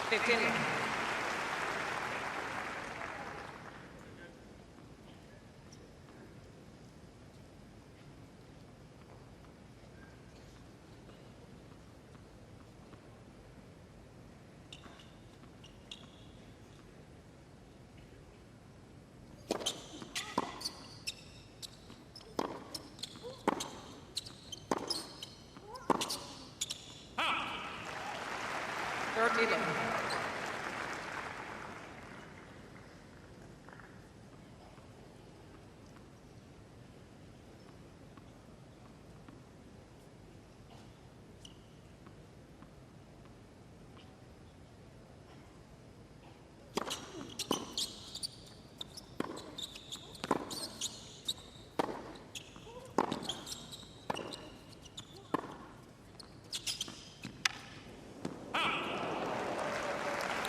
15.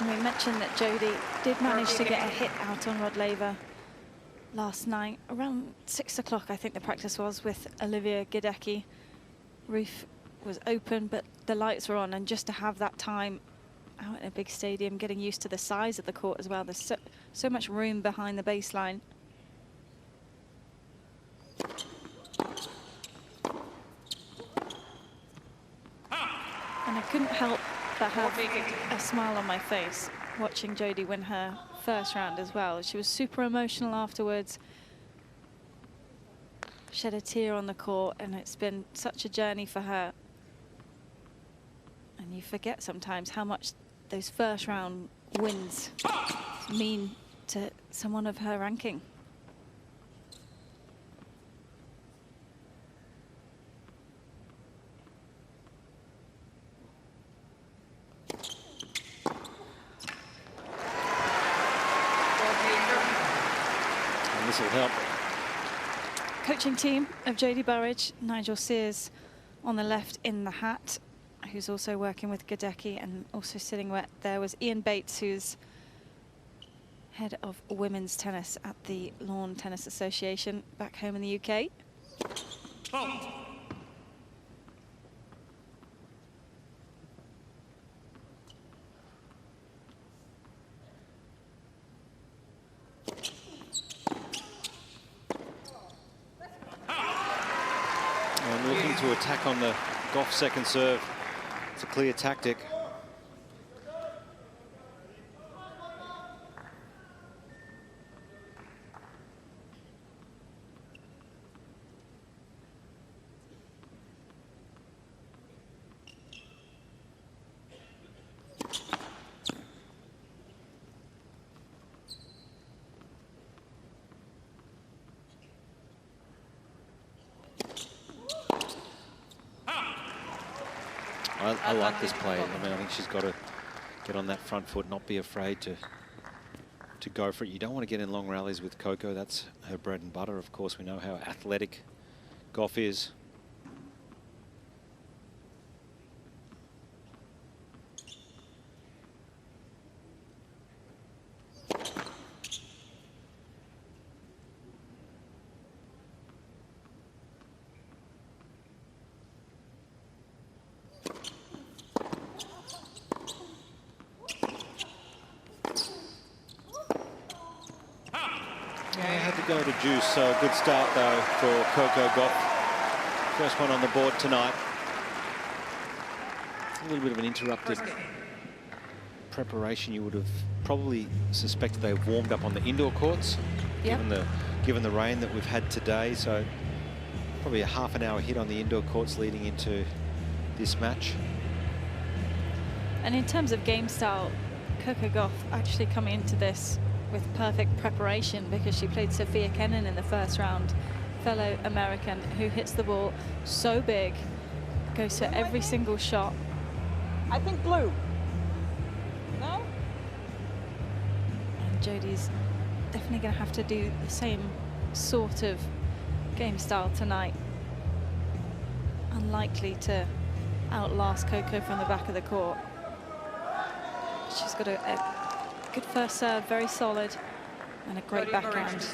We mentioned that Jodie did manage to get a hit out on Rod Laver last night. Around 6 o'clock, I think the practice was, with Olivia Gadecki. Roof was open, but the lights were on. And just to have that time out in a big stadium, getting used to the size of the court as well. There's so much room behind the baseline. And I couldn't help but have a smile on my face watching Jodie win her first round as well. She was super emotional afterwards. Shed a tear on the court, and it's been such a journey for her. And you forget sometimes how much those first round wins mean to someone of her ranking. This will help. Coaching team of Jodie Burrage, Nigel Sears on the left in the hat, who's also working with Gadecki, and also sitting there was Ian Bates, who's head of women's tennis at the Lawn Tennis Association back home in the UK. Oh. Looking to attack on the Gauff second serve. It's a clear tactic. I like this play. I mean, I think she's got to get on that front foot, not be afraid to go for it. You don't want to get in long rallies with Coco. That's her bread and butter. Of course, we know how athletic Gauff is. Go to juice, so a good start though for Coco Gauff. First one on the board tonight. A little bit of an interrupted preparation. You would have probably suspected they've warmed up on the indoor courts, yep, given the rain that we've had today. So probably a half an hour hit on the indoor courts leading into this match. And in terms of game style, Coco Gauff actually coming into this with perfect preparation, because she played Sophia Kenin in the first round, fellow American, who hits the ball so big, goes for every single shot. I think blue. No? And Jodie's definitely going to have to do the same sort of game style tonight. Unlikely to outlast Coco from the back of the court. She's got a good first serve, very solid, and a great backhand.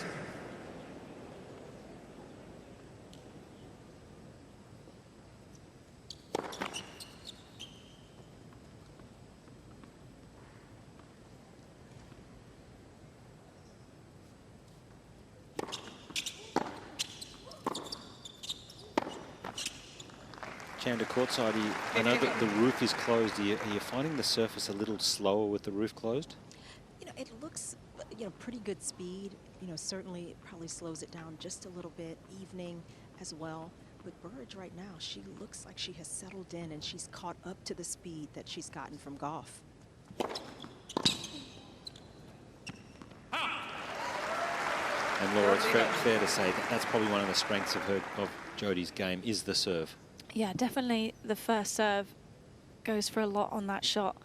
Chanda courtside, I know that the roof is closed. Are you finding the surface a little slower with the roof closed? You know, it looks, you know, pretty good speed. You know, certainly it probably slows it down just a little bit. Evening as well. But Burrage right now, she looks like she has settled in and she's caught up to the speed that she's gotten from Gauff. And Laura, it's fair to say that that's probably one of the strengths of Jodie's game is the serve. Yeah, definitely the first serve goes for a lot on that shot.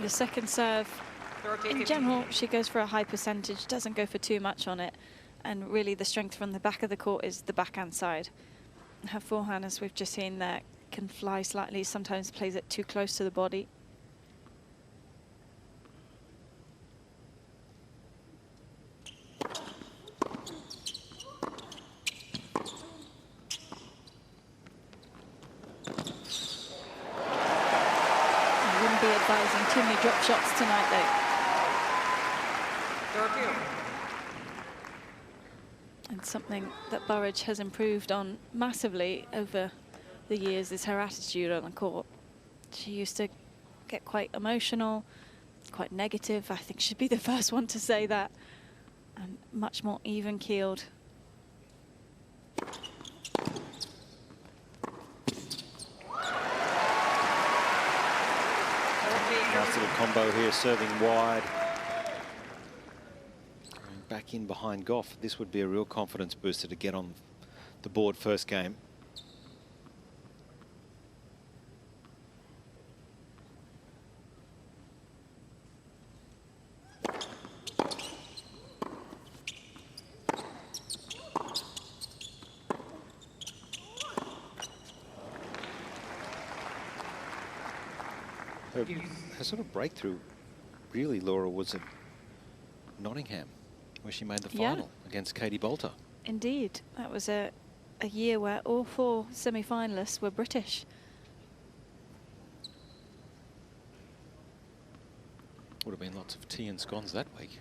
The second serve, in general, she goes for a high percentage, doesn't go for too much on it. And really the strength from the back of the court is the backhand side. Her forehand, as we've just seen there, can fly slightly, sometimes plays it too close to the body. Be advising too many drop shots tonight, though. And something that Burrage has improved on massively over the years is her attitude on the court. She used to get quite emotional, quite negative. I think she'd be the first one to say that. And much more even-keeled. Nice little combo here, serving wide. Going back in behind Gauff. This would be a real confidence booster to get on the board first game. Her sort of breakthrough, really, Laura, was at Nottingham, where she made the final against Katie Bolter. Indeed. That was a year where all 4 semi-finalists were British. Would have been lots of tea and scones that week.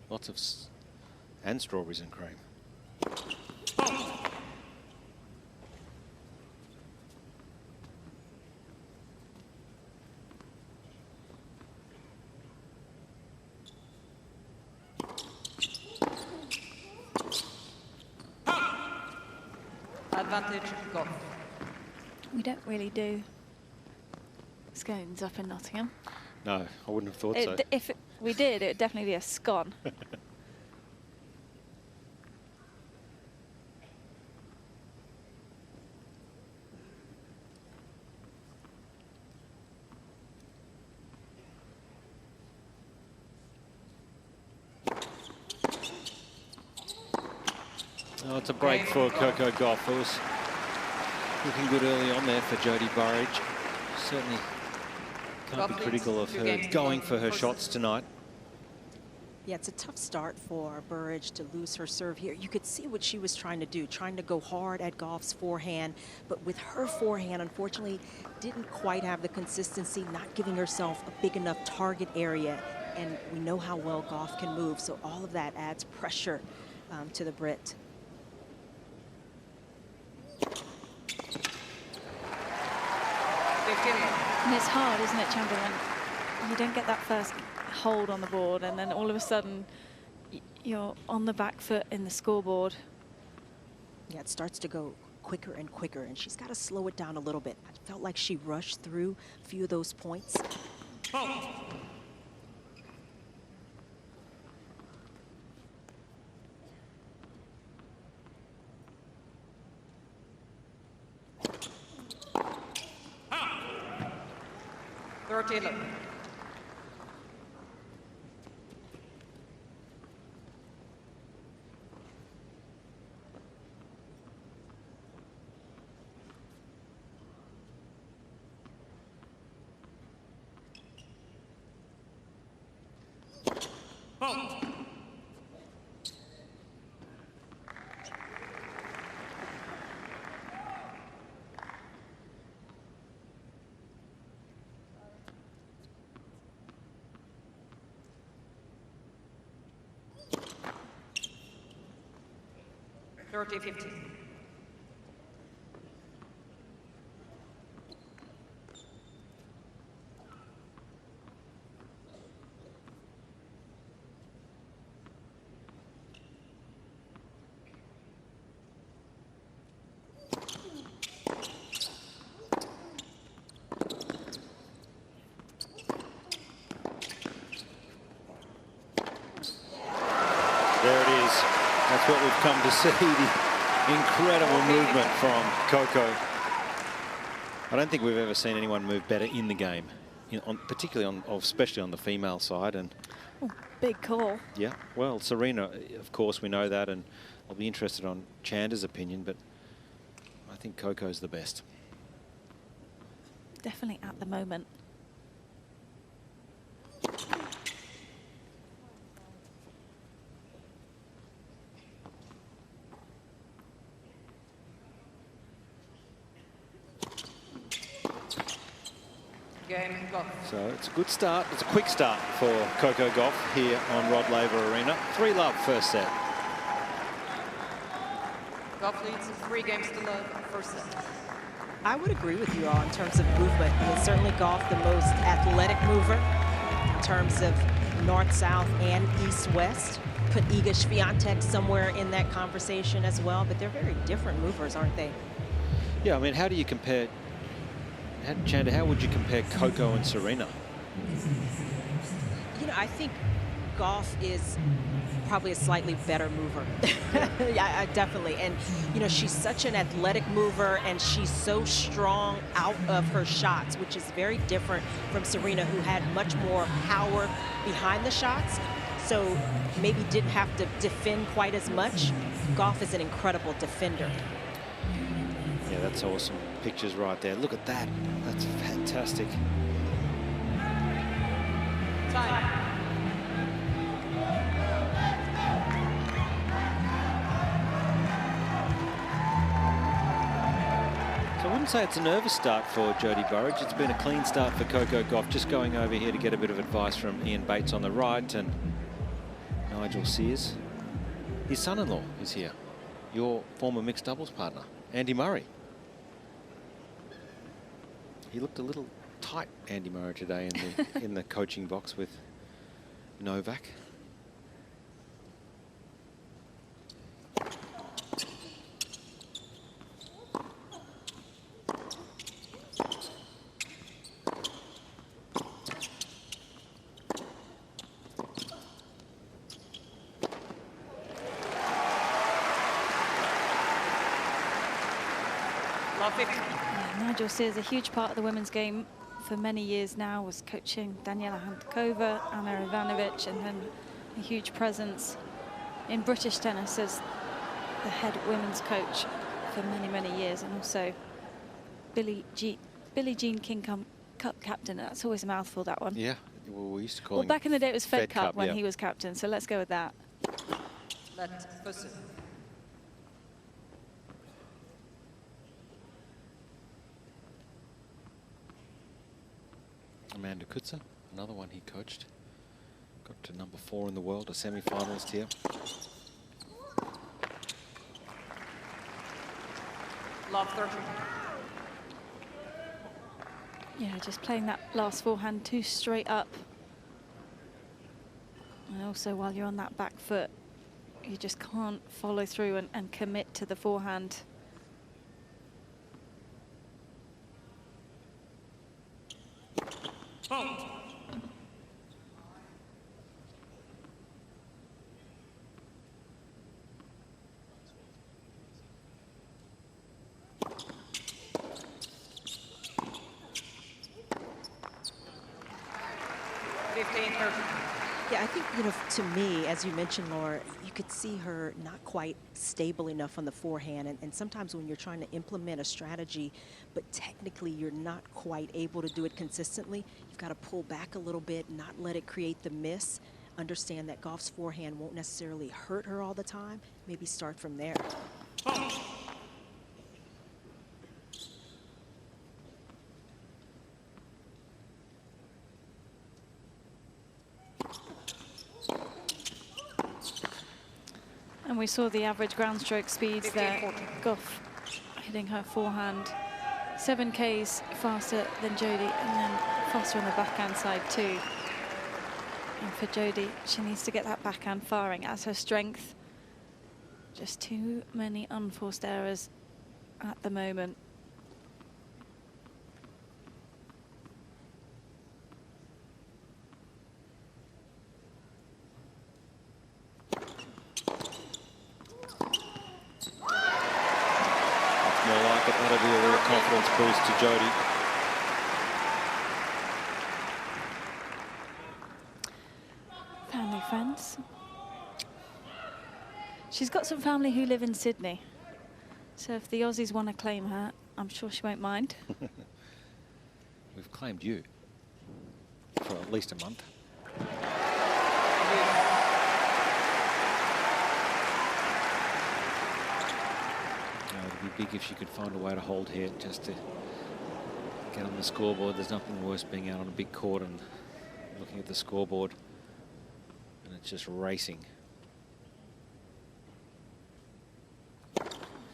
Lots of and strawberries and cream. Advantage, Gauff. We don't really do scones up in Nottingham. No, I wouldn't have thought so. If we did, it would definitely be a scone. Oh, it's a break for Coco Gauff. It was looking good early on there for Jodie Burrage. Certainly can't be critical of her going for her shots tonight. Yeah, it's a tough start for Burrage to lose her serve here. You could see what she was trying to do, trying to go hard at Gauff's forehand, but with her forehand, unfortunately, didn't quite have the consistency, not giving herself a big enough target area. And we know how well Gauff can move, so all of that adds pressure to the Brit. And it's hard, isn't it, Chandler, when you don't get that first hold on the board and then all of a sudden you're on the back foot in the scoreboard. Yeah, it starts to go quicker and quicker, and she's got to slow it down a little bit. I felt like she rushed through a few of those points. 30-15. There it is. That's what we've come to see, the incredible movement from Coco. I don't think we've ever seen anyone move better in the game, particularly especially on the female side. And big call. yeah, well, Serena, of course, we know that, and I'll be interested on Chanda's opinion, but I think Coco's the best. Definitely at the moment. Game, go. So it's a good start. It's a quick start for Coco Gauff here on Rod Laver Arena. 3-love first set. Gauff leads 3 games to love, first set. I would agree with you all in terms of movement. I mean, certainly Gauff, the most athletic mover in terms of north-south and east-west. Put Iga Swiatek somewhere in that conversation as well, but they're very different movers, aren't they? Yeah, I mean, how do you compare, Chanda, how would you compare Coco and Serena? You know, I think Gauff is probably a slightly better mover. Yeah, definitely. And, you know, she's such an athletic mover, and she's so strong out of her shots, which is very different from Serena, who had much more power behind the shots. So maybe didn't have to defend quite as much. Gauff is an incredible defender. Yeah, that's awesome. Pictures right there. Look at that. That's fantastic. Time. So I wouldn't say it's a nervous start for Jodie Burrage. It's been a clean start for Coco Gauff. Just going over here to get a bit of advice from Ian Bates on the right and Nigel Sears. His son-in-law is here. Your former mixed doubles partner, Andy Murray. He looked a little tight, Andy Murray, today in the coaching box with Novak. Nigel Sears, a huge part of the women's game for many years now, was coaching Daniela Handkova, Anna Ivanovic, and then a huge presence in British tennis as the head women's coach for many, many years, and also Billie Jean King Cup captain. That's always a mouthful, that one. Yeah, well, we used to call Well, him back in the day it was Fed Cup when yeah. he was captain, so let's go with that. Let pursue. Amanda Kutzer, another one he coached. Got to number 4 in the world, a semi-finalist here. Love 30. Yeah, just playing that last forehand too straight up. And also while you're on that back foot, you just can't follow through and commit to the forehand. Oh. Yeah, I think, you know, to me, as you mentioned, Laura, you could see her not quite stable enough on the forehand. And sometimes when you're trying to implement a strategy, but technically you're not quite able to do it consistently, you've got to pull back a little bit, not let it create the miss. Understand that Gauff's forehand won't necessarily hurt her all the time. Maybe start from there. And we saw the average ground stroke speeds there. 15-14. Gauff hitting her forehand 7 Ks faster than Jodie, and then faster on the backhand side too. And for Jodie, she needs to get that backhand firing as her strength. Just too many unforced errors at the moment. More like it. That'll be a real confidence boost to Jodie. Family, friends. She's got some family who live in Sydney. So if the Aussies want to claim her, I'm sure she won't mind. We've claimed you for at least a month. It'd be big if she could find a way to hold here just to get on the scoreboard. There's nothing worse being out on a big court and looking at the scoreboard and it's just racing.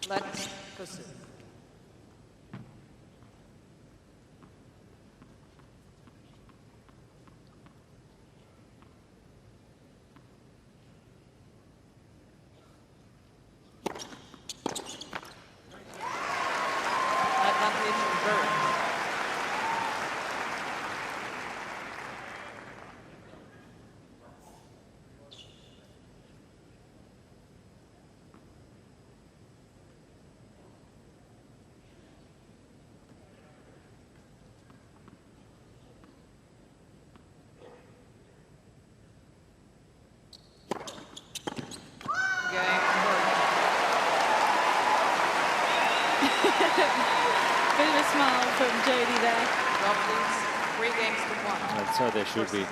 Let pursue. Advantage Burrage. Bit of a smile from Jodie there. Gauff leads 3 games to 1. And so there should be.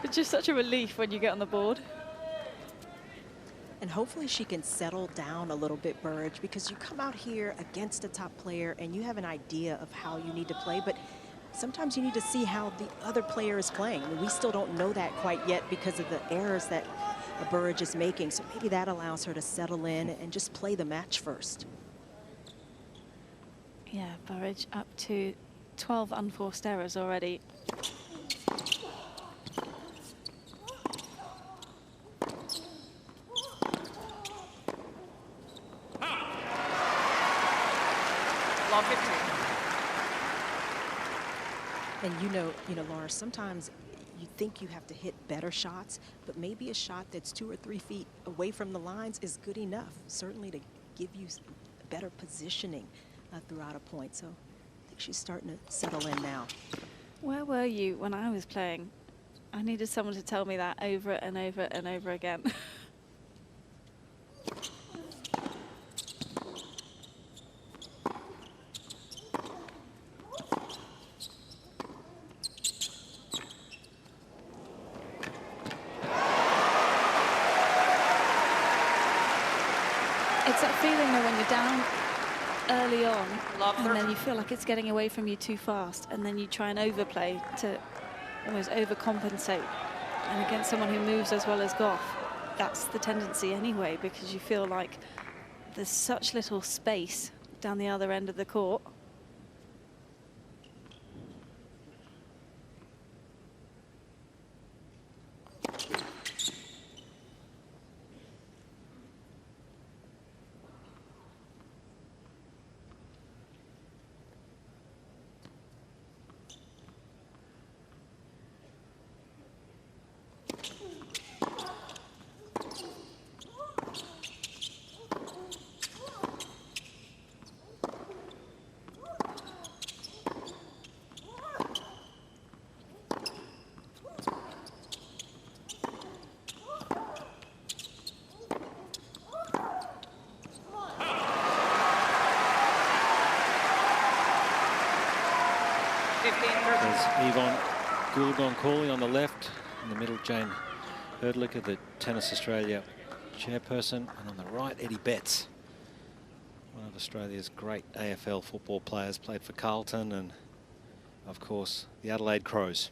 It's just such a relief when you get on the board. And hopefully she can settle down a little bit, Burrage, because you come out here against a top player and you have an idea of how you need to play, but sometimes you need to see how the other player is playing. I mean, we still don't know that quite yet because of the errors that Burrage is making, so maybe that allows her to settle in and just play the match first. Yeah, Burrage up to 12 unforced errors already. Love 15. And you know, Laura, sometimes you think you have to hit better shots, but maybe a shot that's 2 or 3 feet away from the lines is good enough, certainly to give you better positioning throughout a point. So I think she's starting to settle in now. Where were you when I was playing? I needed someone to tell me that over and over and over again. It's that feeling though when you're down early on and then you feel like it's getting away from you too fast, and then you try and overplay to almost overcompensate. And against someone who moves as well as Gauff, that's the tendency anyway, because you feel like there's such little space down the other end of the court. There's Yvonne Goolgon-Cooley on the left. In the middle, Jane Herdlicker, the Tennis Australia chairperson. And on the right, Eddie Betts, one of Australia's great AFL football players, played for Carlton and, of course, the Adelaide Crows.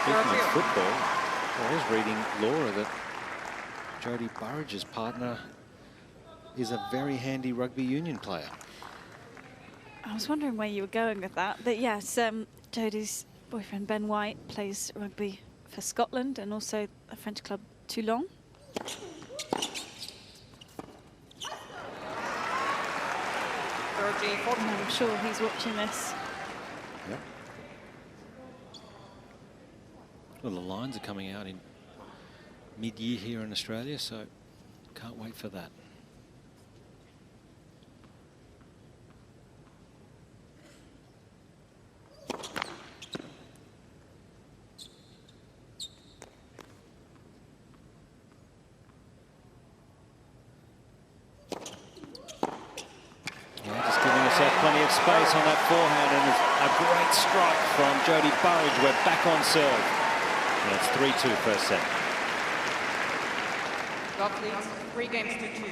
Speaking of football, I was reading, Laura, that Jodie Burrage's partner is a very handy rugby union player. I was wondering where you were going with that. But yes, Jodie's boyfriend Ben White plays rugby for Scotland and also a French club, Toulon. And I'm sure he's watching this. Yep. Well, the lines are coming out in mid-year here in Australia, so can't wait for that. Plenty of space on that forehand, and a great strike from Jodie Burrage. We're back on serve. And it's 3-2 first set. Gauff leads 3 games to 2.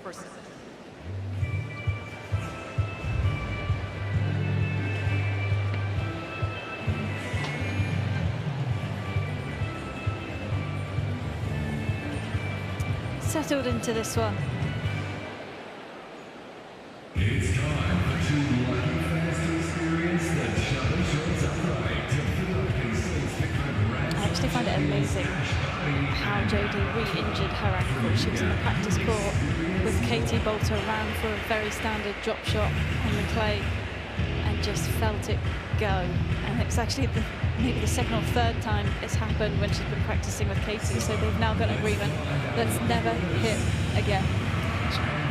First set. Settled into this one. It's time for 2 lucky fans to experience the Challenge Upright to fill up and sense the congratulations. I actually find it amazing how Jodie re-injured her ankle. She was in the practice court with Katie Bolter, ran for a very standard drop shot on the clay and just felt it go. And it's actually maybe the second or third time it's happened when she's been practicing with Katie. So they've now got an agreement. Let's never hit again.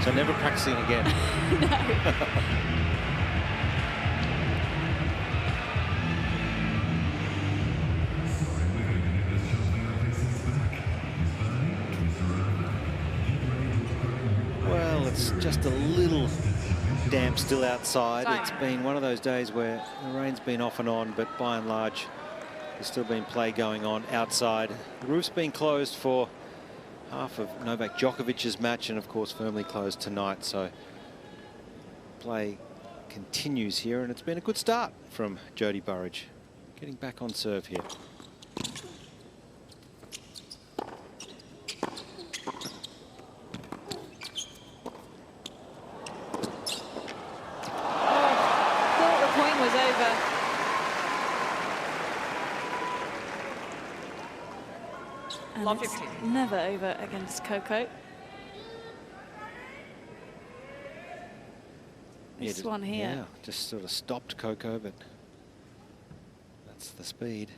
So never practicing again. No. Well, it's just a little damp still outside. It's been one of those days where the rain's been off and on, but by and large, there's still been play going on outside. The roof's been closed for half of Novak Djokovic's match, and of course firmly closed tonight, so play continues here, and it's been a good start from Jodie Burrage, getting back on serve here. Thought the point was over. And it's never over against Coco. This one here. Yeah, just sort of stopped Coco, but that's the speed.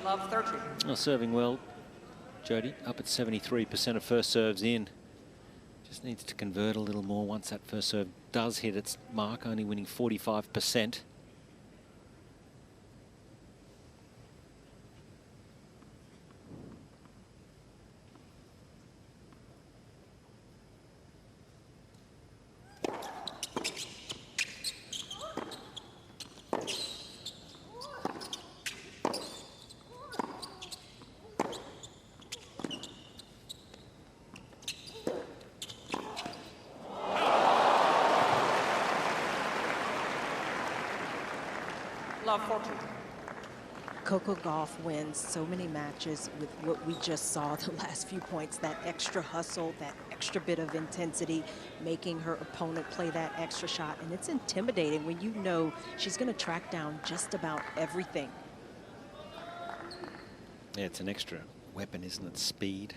Love 30. Well, serving well, Jodie, up at 73% of first serves in. Just needs to convert a little more once that first serve does hit its mark, only winning 45%. Love 40. Coco Gauff wins so many matches with what we just saw, the last few points, that extra hustle, that extra bit of intensity, making her opponent play that extra shot. And it's intimidating when you know she's going to track down just about everything. Yeah, it's an extra weapon, isn't it? Speed.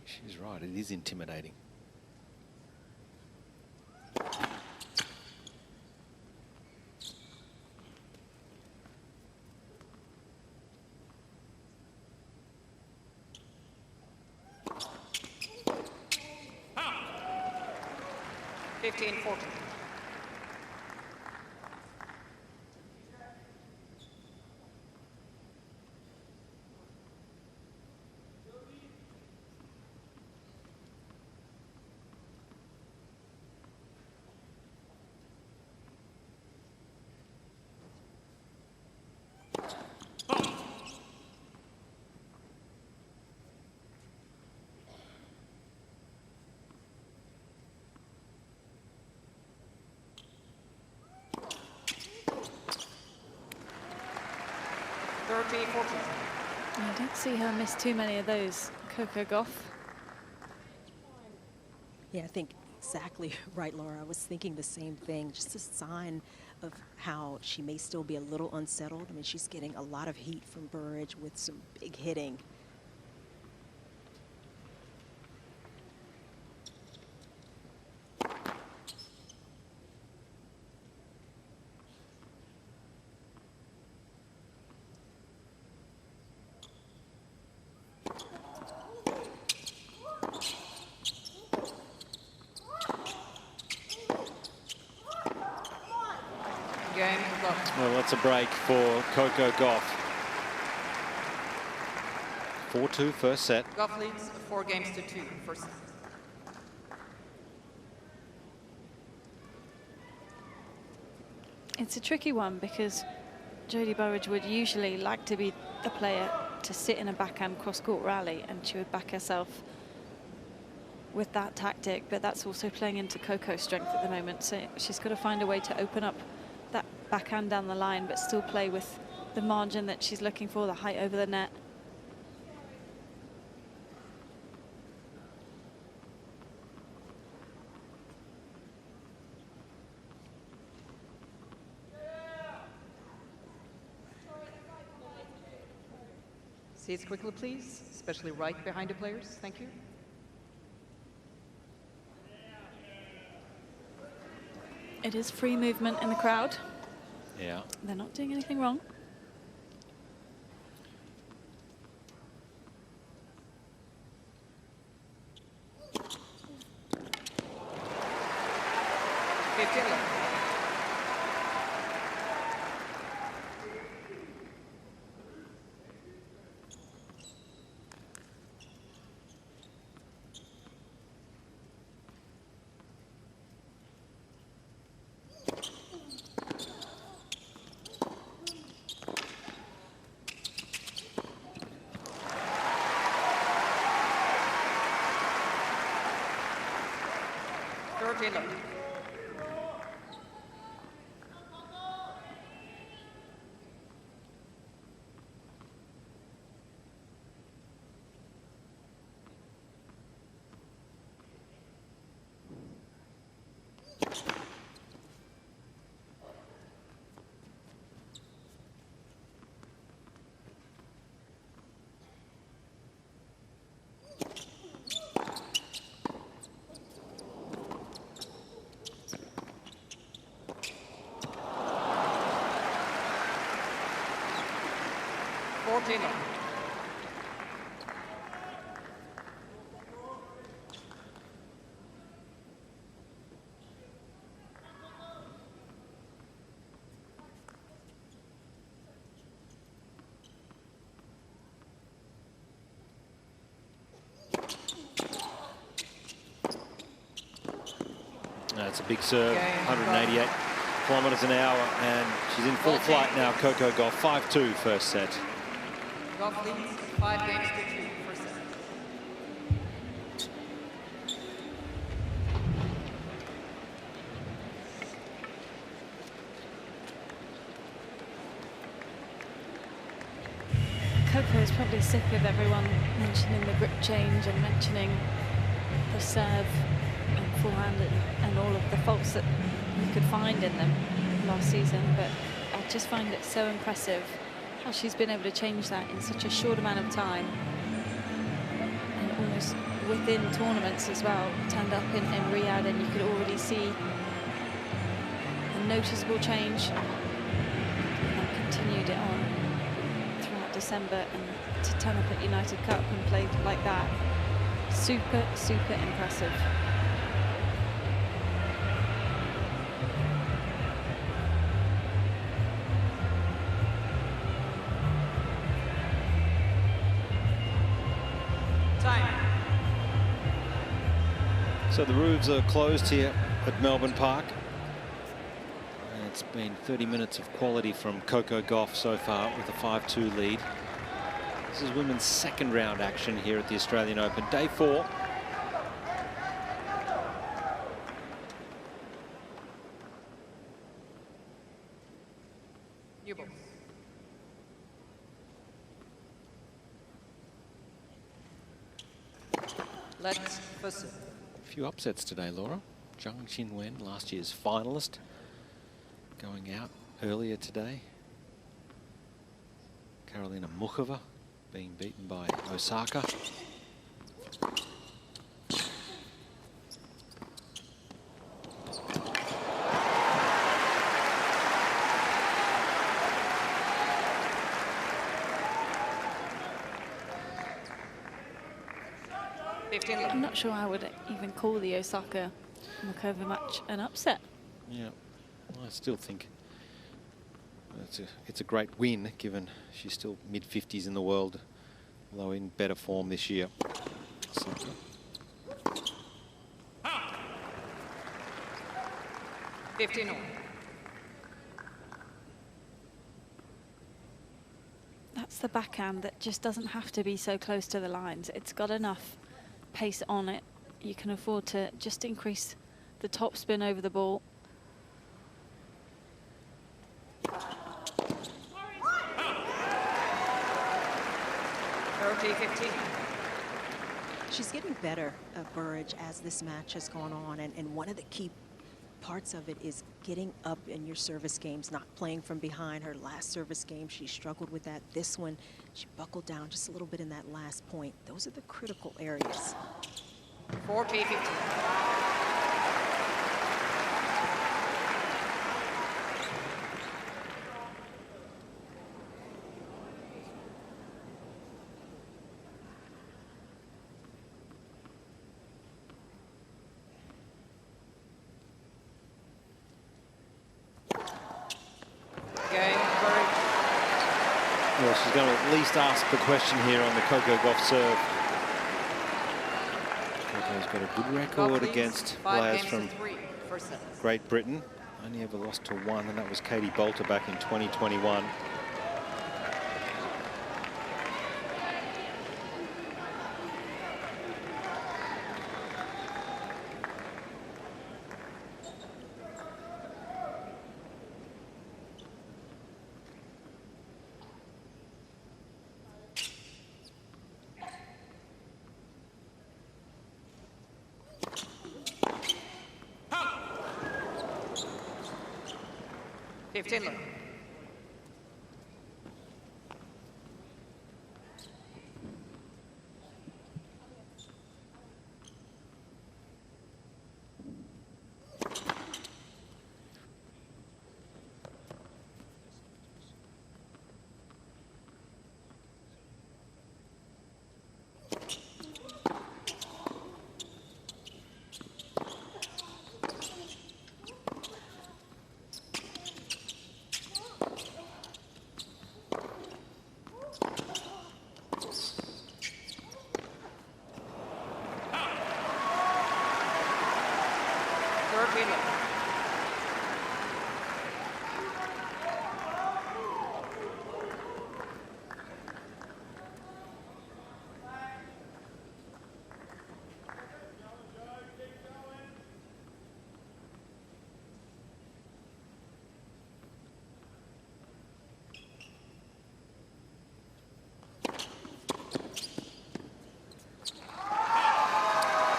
She's right, it is intimidating. 30-14. I don't see her miss too many of those, Coco Gauff. Yeah, I think exactly right, Laura. I was thinking the same thing. Just a sign of how she may still be a little unsettled. I mean, she's getting a lot of heat from Burrage with some big hitting. Game, Gauff. Well, that's a break for Coco Gauff. 4-2 first set. Gauff leads 4-2 first set. It's a tricky one because Jodie Burrage would usually like to be the player to sit in a backhand cross-court rally, and she would back herself with that tactic, but that's also playing into Coco's strength at the moment. So she's got to find a way to open up that backhand down the line, but still play with the margin that she's looking for, the height over the net. Seats quickly, please, especially right behind the players. Thank you. It is free movement in the crowd. Yeah. They're not doing anything wrong. It's a big serve, 188 kilometers an hour, and she's in full flight now. Coco Gauff, 5-2 first set. Gauff leads 5-2 first set. Coco is probably sick of everyone mentioning the grip change and mentioning the serve and forehand and all of the faults that you could find in them last season, but I just find it so impressive how she's been able to change that in such a short amount of time, and almost within tournaments as well. Turned up in Riyadh and you could already see a noticeable change, and continued it on throughout December, and to turn up at United Cup and play like that, super impressive. So the roofs are closed here at Melbourne Park. And it's been 30 minutes of quality from Coco Gauff so far with a 5-2 lead. This is women's second round action here at the Australian Open, day 4. Let's first. A few upsets today, Laura. Zhang Qinwen, last year's finalist, going out earlier today. Karolina Muchova being beaten by Osaka. I'm not sure I would even call the Osaka-Muchova match an upset. Yeah, well, I still think it's a great win, given she's still mid-50s in the world, although in better form this year. Osaka. That's the backhand that just doesn't have to be so close to the lines. It's got enough pace on it. You can afford to just increase the top spin over the ball. She's getting better, Burrage, as this match has gone on, and one of the key parts of it is getting up in your service games, not playing from behind. Her last service game, she struggled with that. This one, she buckled down just a little bit in that last point. Those are the critical areas. 4P15. Well, she's going to at least ask the question here on the Coco Gauff serve. Coco's got a good record against players from Great Britain. Only ever lost to one, and that was Katie Bolter back in 2021.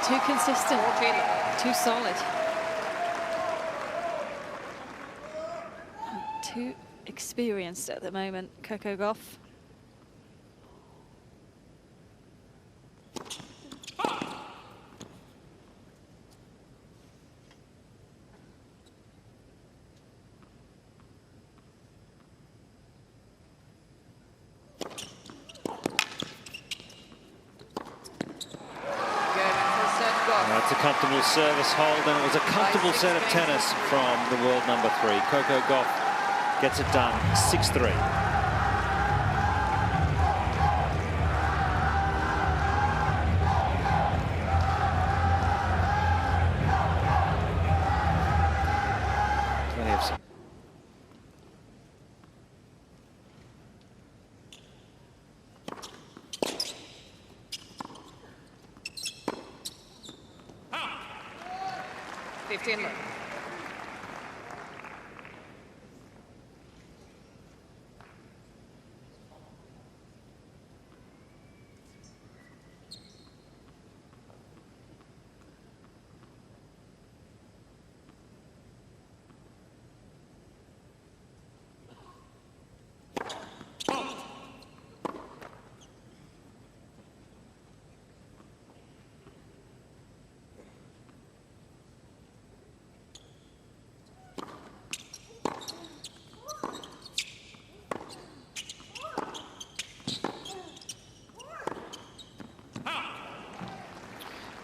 Too consistent, too solid. Too experienced at the moment, Coco Gauff. It's a comfortable service hold, and it was a comfortable set of tennis from the world number 3. Coco Gauff gets it done, 6-3.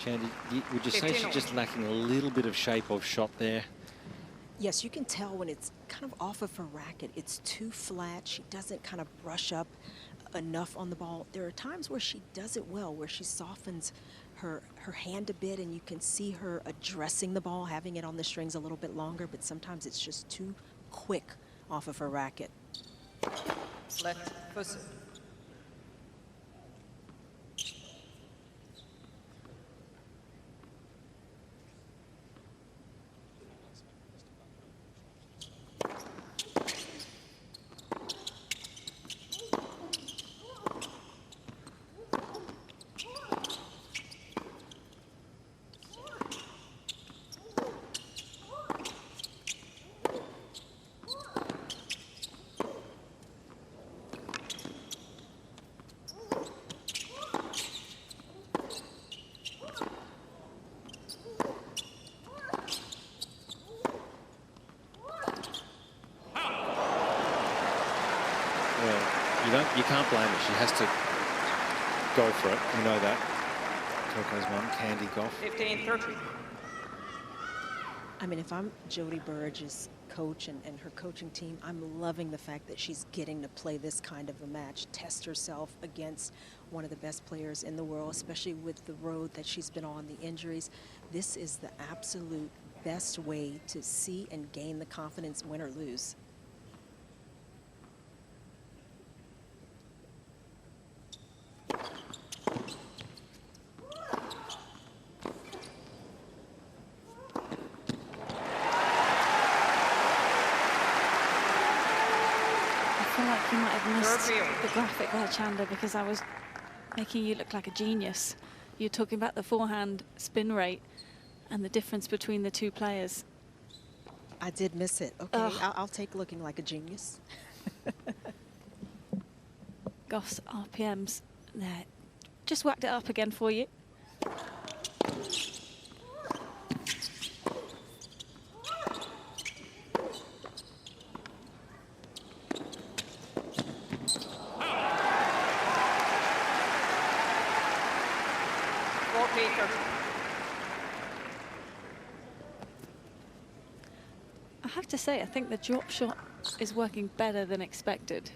Chandy, would you say 15 she's all. just lacking a little bit of shape of shot there? Yes, you can tell when it's kind of off of her racket. It's too flat. She doesn't kind of brush up enough on the ball. There are times where she does it well, where she softens her hand a bit, and you can see her addressing the ball, having it on the strings a little bit longer, but sometimes it's just too quick off of her racket. Left for serve. You can't blame her. She has to go for it. You know that. Coco's mum, Candy Gauff. 15-13. I mean, if I'm Jodie Burrage's coach and her coaching team, I'm loving the fact that she's getting to play this kind of a match, test herself against one of the best players in the world, especially with the road that she's been on, the injuries. This is the absolute best way to see and gain the confidence, win or lose. You might have missed the graphic there, Chandler, because I was making you look like a genius. You're talking about the forehand spin rate and the difference between the two players. I did miss it. Okay, I'll take looking like a genius. Gauff's RPMs there. Just whacked it up again for you. I have to say, I think the drop shot is working better than expected.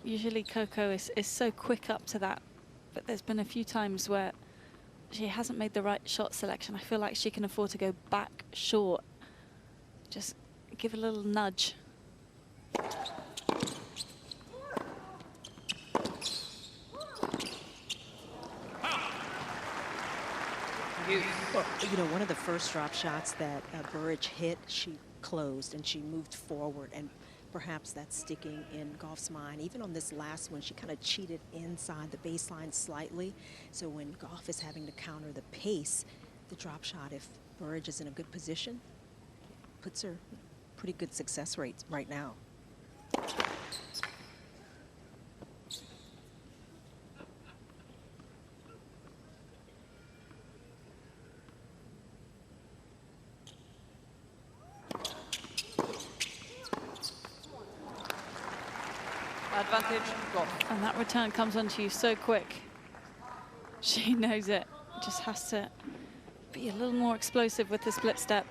Usually Coco is so quick up to that, but there's been a few times where she hasn't made the right shot selection. I feel like she can afford to go back short. Just give a little nudge. Well, you know, one of the first drop shots that Burrage hit, she closed and she moved forward, and perhaps that's sticking in Gauff's mind. Even on this last one, she kind of cheated inside the baseline slightly. So when Gauff is having to counter the pace, the drop shot, if Burrage is in a good position, puts her pretty good success rates right now. Advantage, Gauff. And that return comes onto you so quick. She knows it. Just has to be a little more explosive with the split step.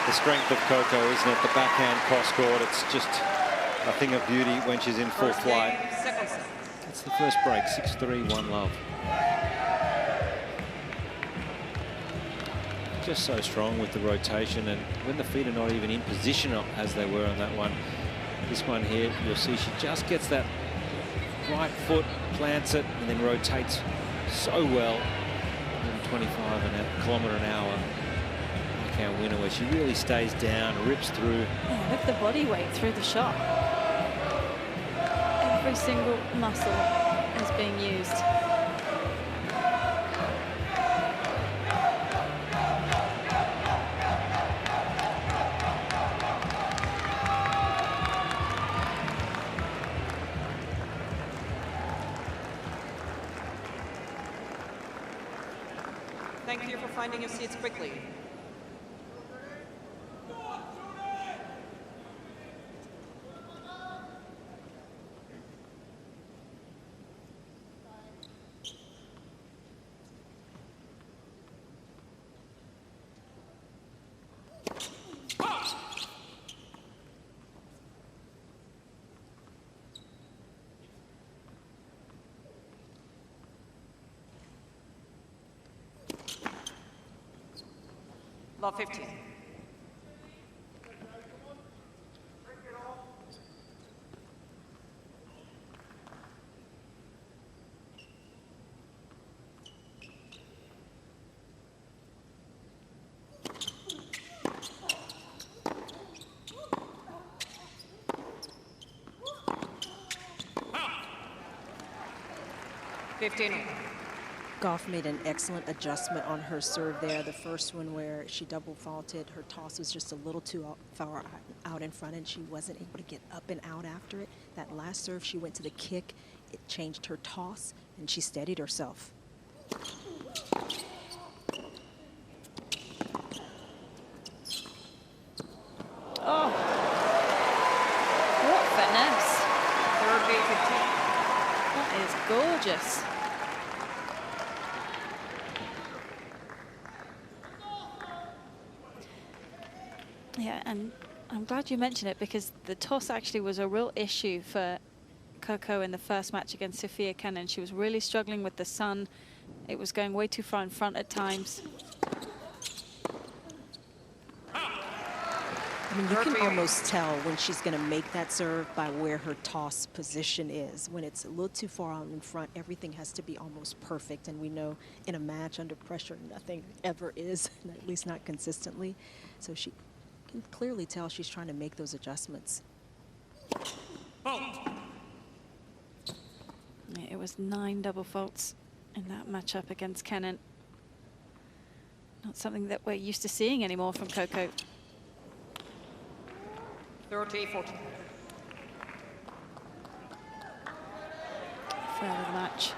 The strength of Coco, isn't it? The backhand cross court, it's just a thing of beauty when she's in full flight. That's the first break, 6-3, 1-love. Just so strong with the rotation, and when the feet are not even in position as they were on that one, this one here, you'll see she just gets that right foot, plants it, and then rotates so well. 125 kilometre an hour. backhand winner where she really stays down, rips through. Yeah, look at the body weight through the shot. Every single muscle is being used. Thank you for finding your seats quickly. Love 15. Gauff made an excellent adjustment on her serve there. The first one where she double faulted, her toss was just a little too far out in front and she wasn't able to get up and out after it. That last serve, she went to the kick, it changed her toss, and she steadied herself. Oh, what finesse. That is gorgeous. Yeah, and I'm glad you mentioned it because the toss actually was a real issue for Coco in the first match against Sofia Kenin. She was really struggling with the sun. It was going way too far in front at times. I mean, you can almost tell when she's going to make that serve by where her toss position is. When it's a little too far out in front, everything has to be almost perfect. And we know in a match under pressure, nothing ever is, at least not consistently. So she can clearly tell she's trying to make those adjustments. It was 9 double faults in that matchup against Kenin. Not something that we're used to seeing anymore from Coco. 30-14. Further match.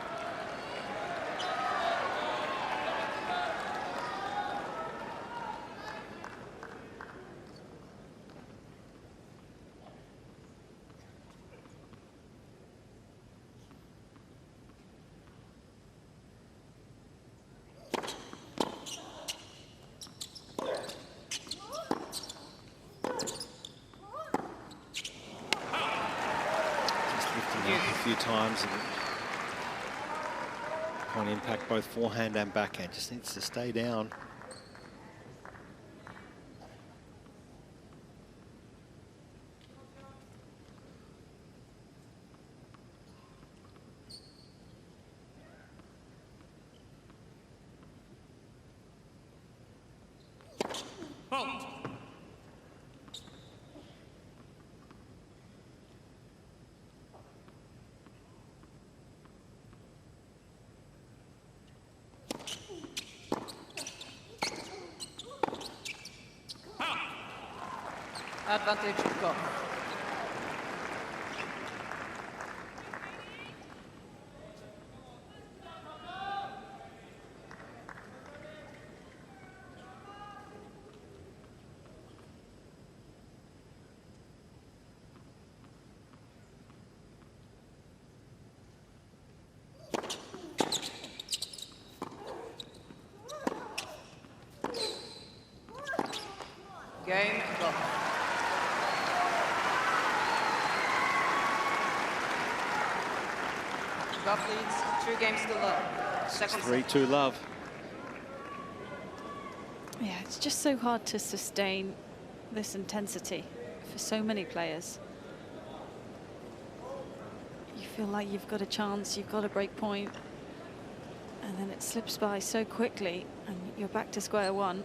A few times and on impact both forehand and backhand, just needs to stay down. Advantage Gauff. Game Gauff. Gauff leads 2 games to love. Second 3-2 love. Yeah, it's just so hard to sustain this intensity for so many players. You feel like you've got a chance, you've got a break point, and then it slips by so quickly and you're back to square one.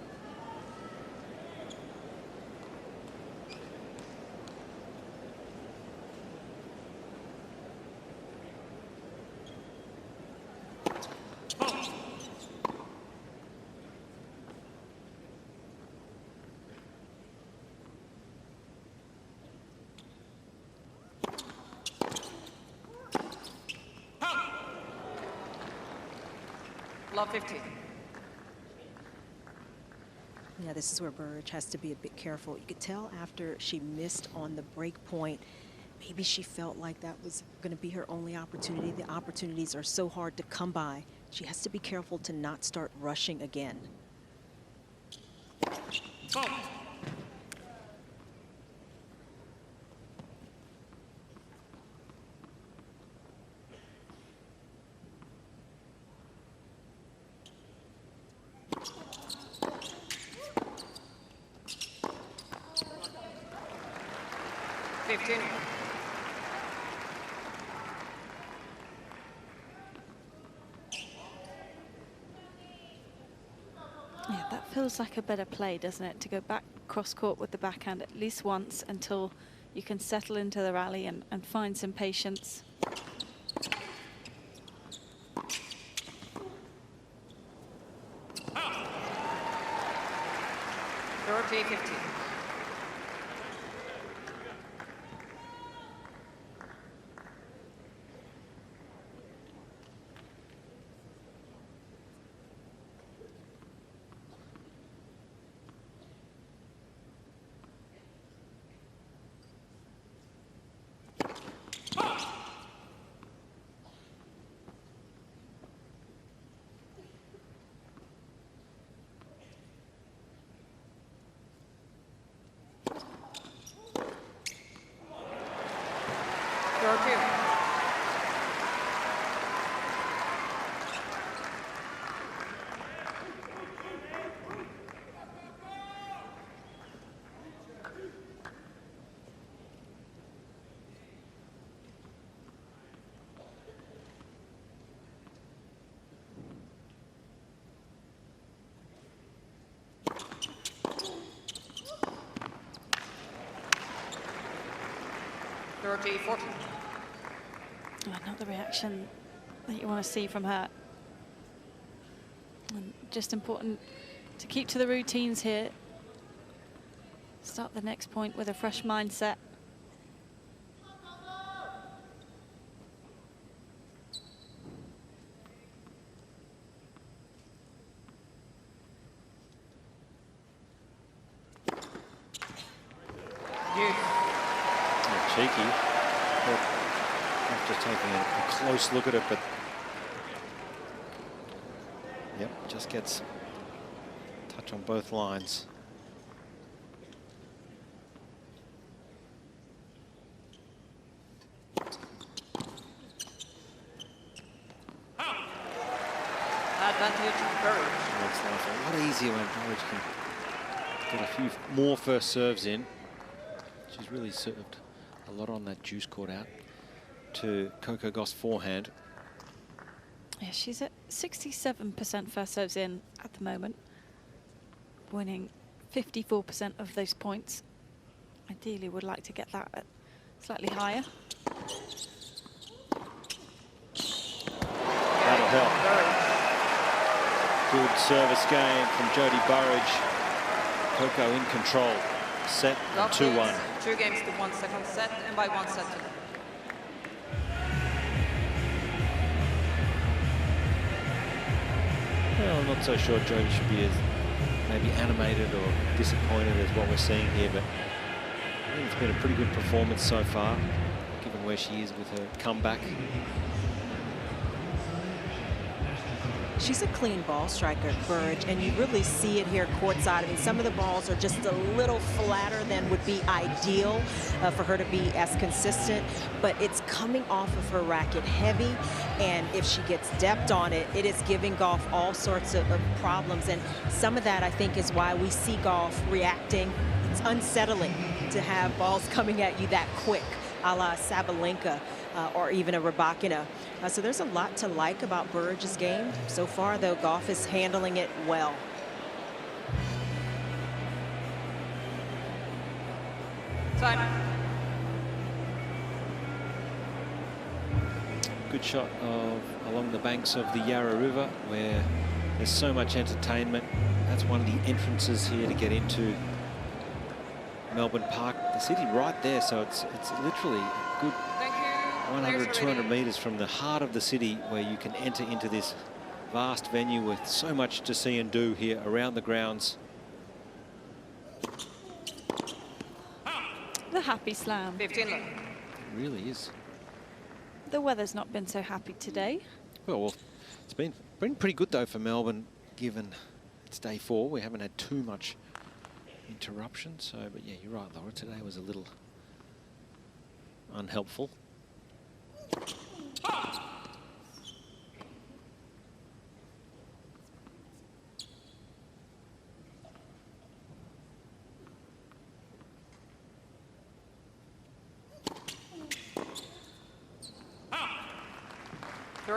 Love 15. Yeah, this is where Burrage has to be a bit careful. You could tell after she missed on the break point, maybe she felt like that was going to be her only opportunity. The opportunities are so hard to come by. She has to be careful to not start rushing again. Oh. Yeah, that feels like a better play, doesn't it? To go back cross court with the backhand at least once until you can settle into the rally and find some patience. 30-15. Not the reaction that you want to see from her. And just important to keep to the routines here. Start the next point with a fresh mindset. Cheeky. After taking a close look at it, but yep, just gets touch on both lines. Advantage Burrage. Makes life a lot easier when Burrage can get a few more first serves in. She's really served a lot on that juice court out to Coco Gauff's forehand. Yeah, she's at 67% first serves in at the moment, winning 54% of those points. Ideally would like to get that at slightly higher. That'll help. Good service game from Jodie Burrage. Coco in control. Set 2-1. 2 games to 1 second set, and by 1 set to Well, I'm not so sure Jodie should be as maybe animated or disappointed as what we're seeing here, but I think it's been a pretty good performance so far, given where she is with her comeback. She's a clean ball striker, Burrage, and you really see it here courtside. I mean, some of the balls are just a little flatter than would be ideal for her to be as consistent, but it's coming off of her racket heavy, and if she gets depth on it, it is giving Gauff all sorts of problems, and some of that, I think, is why we see Gauff reacting. It's unsettling to have balls coming at you that quick, a la Sabalenka or even a Rybakina. So there's a lot to like about Burrage's game. So far, though, Gauff is handling it well. time. Good shot along the banks of the Yarra River, where there's so much entertainment. That's one of the entrances here to get into Melbourne Park, the city right there. So it's literally a good 100, 200 meters from the heart of the city where you can enter into this vast venue with so much to see and do here around the grounds. The happy slam. 15 love. It really is. The weather's not been so happy today. Well, it's been pretty good though for Melbourne, given it's day 4. We haven't had too much interruption. So, but yeah, you're right, Laura. Today was a little unhelpful.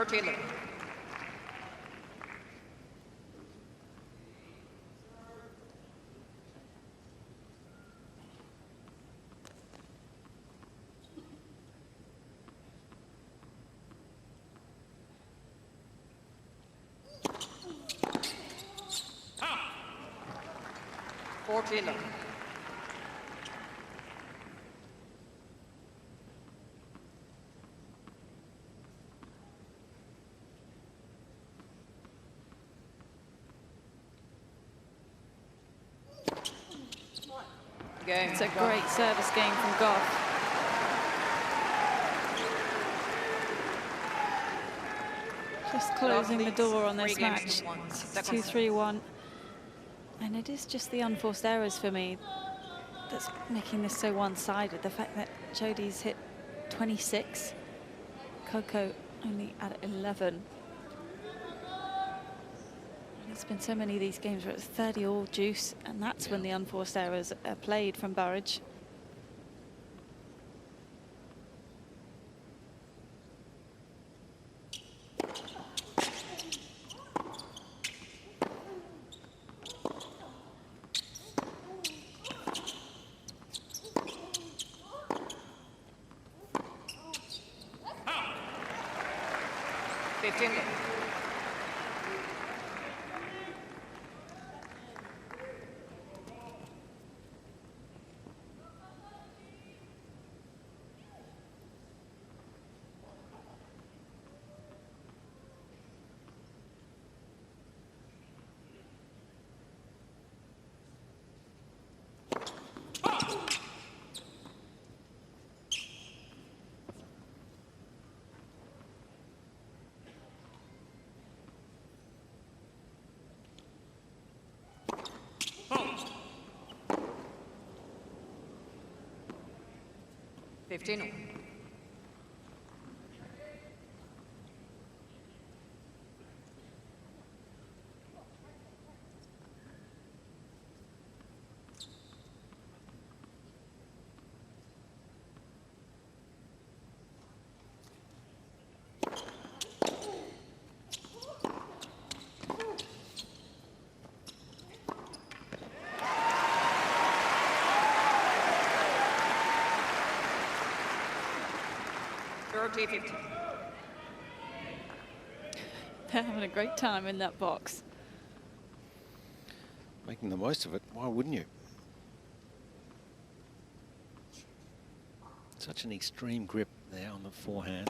Taylor. Taylor. It's a great service game from Gauff. Just closing the door on this match. It's 2-3-1. And it is just the unforced errors for me that's making this so one-sided. The fact that Jodie's hit 26, Coco only at 11. There's been so many of these games where it's 30 all juice, and that's when the unforced errors are played from Burrage. They're having a great time in that box. Making the most of it, why wouldn't you? Such an extreme grip there on the forehand.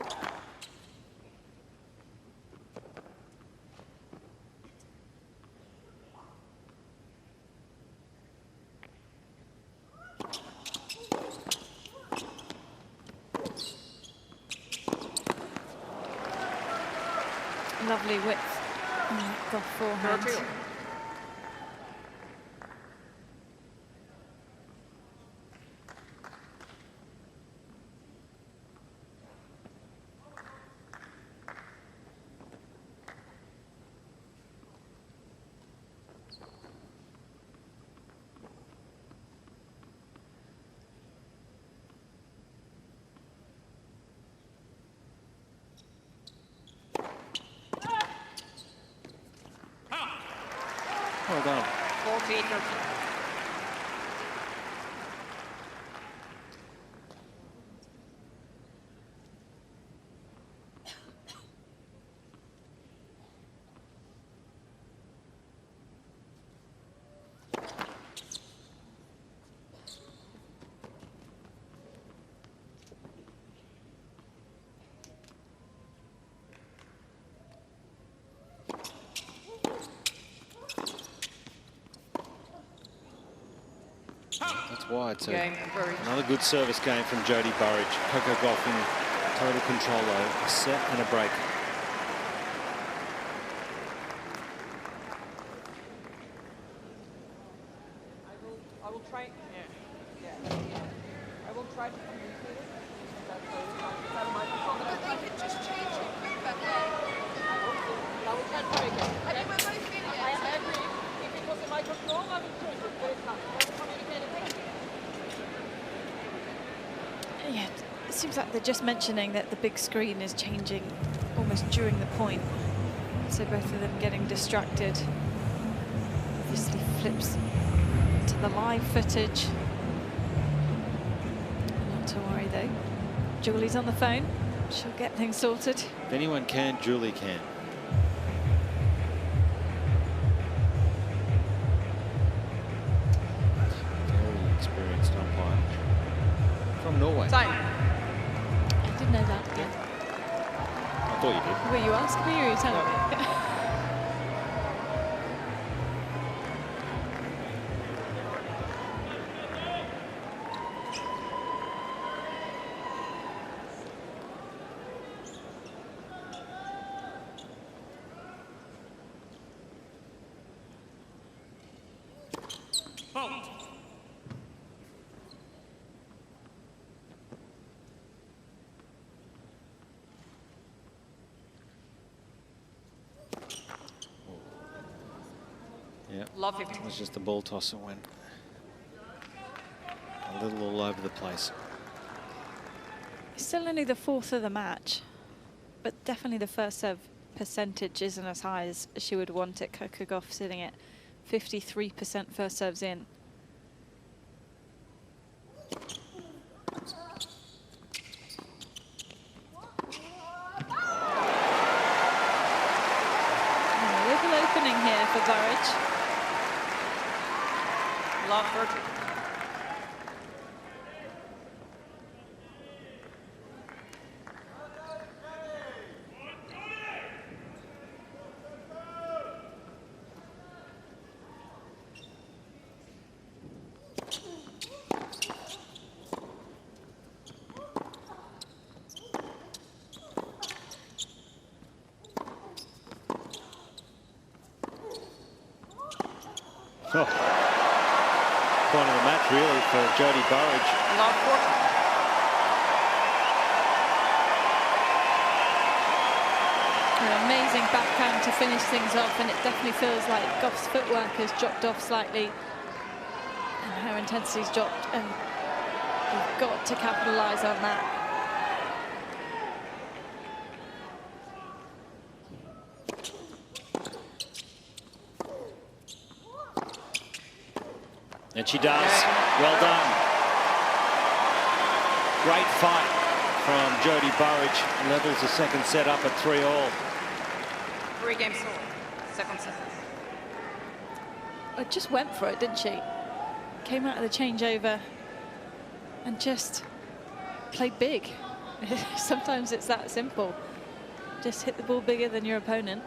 Lovely width on that Gauff forehand. Well done. 14. wide. So Game, Burrage. another good service game from Jodie Burrage. Coco Gauff in total control though. A set and a break. I will try. Yeah. I will try to communicate it. They could just change it quicker then. I will try to break it. I mean, we're both idiots. I agree. If it was in my control, I would change it, but it's not. I will communicate it. Thank you. Yeah, it seems like they're just mentioning that the big screen is changing almost during the point. So both of them getting distracted. Obviously flips to the live footage. Not to worry though. Julie's on the phone. She'll get things sorted. If anyone can, Julie can. Very experienced umpire. From Norway. Time. I did know that. Yeah. I thought you did. Were you asking me or were you telling me? Yeah. Love 50. It was just the ball toss that went a little all over the place. Still only the fourth of the match, but definitely the first serve percentage isn't as high as she would want it. Coco Gauff sitting at 53% first serves in. A little opening here for Burrage. Love 30. Oh. Point of the match really for Jodie Burrage. Love 40. An amazing backhand to finish things off, and it definitely feels like Gauff's footwork has dropped off slightly and her intensity's dropped, and you've got to capitalise on that. And she does. Well done. Great fight from Jodie Burrage. Levels the second set up at 3-all. 3 games sold. Second set. Just went for it, didn't she? Came out of the changeover and just played big. Sometimes it's that simple. Just hit the ball bigger than your opponent.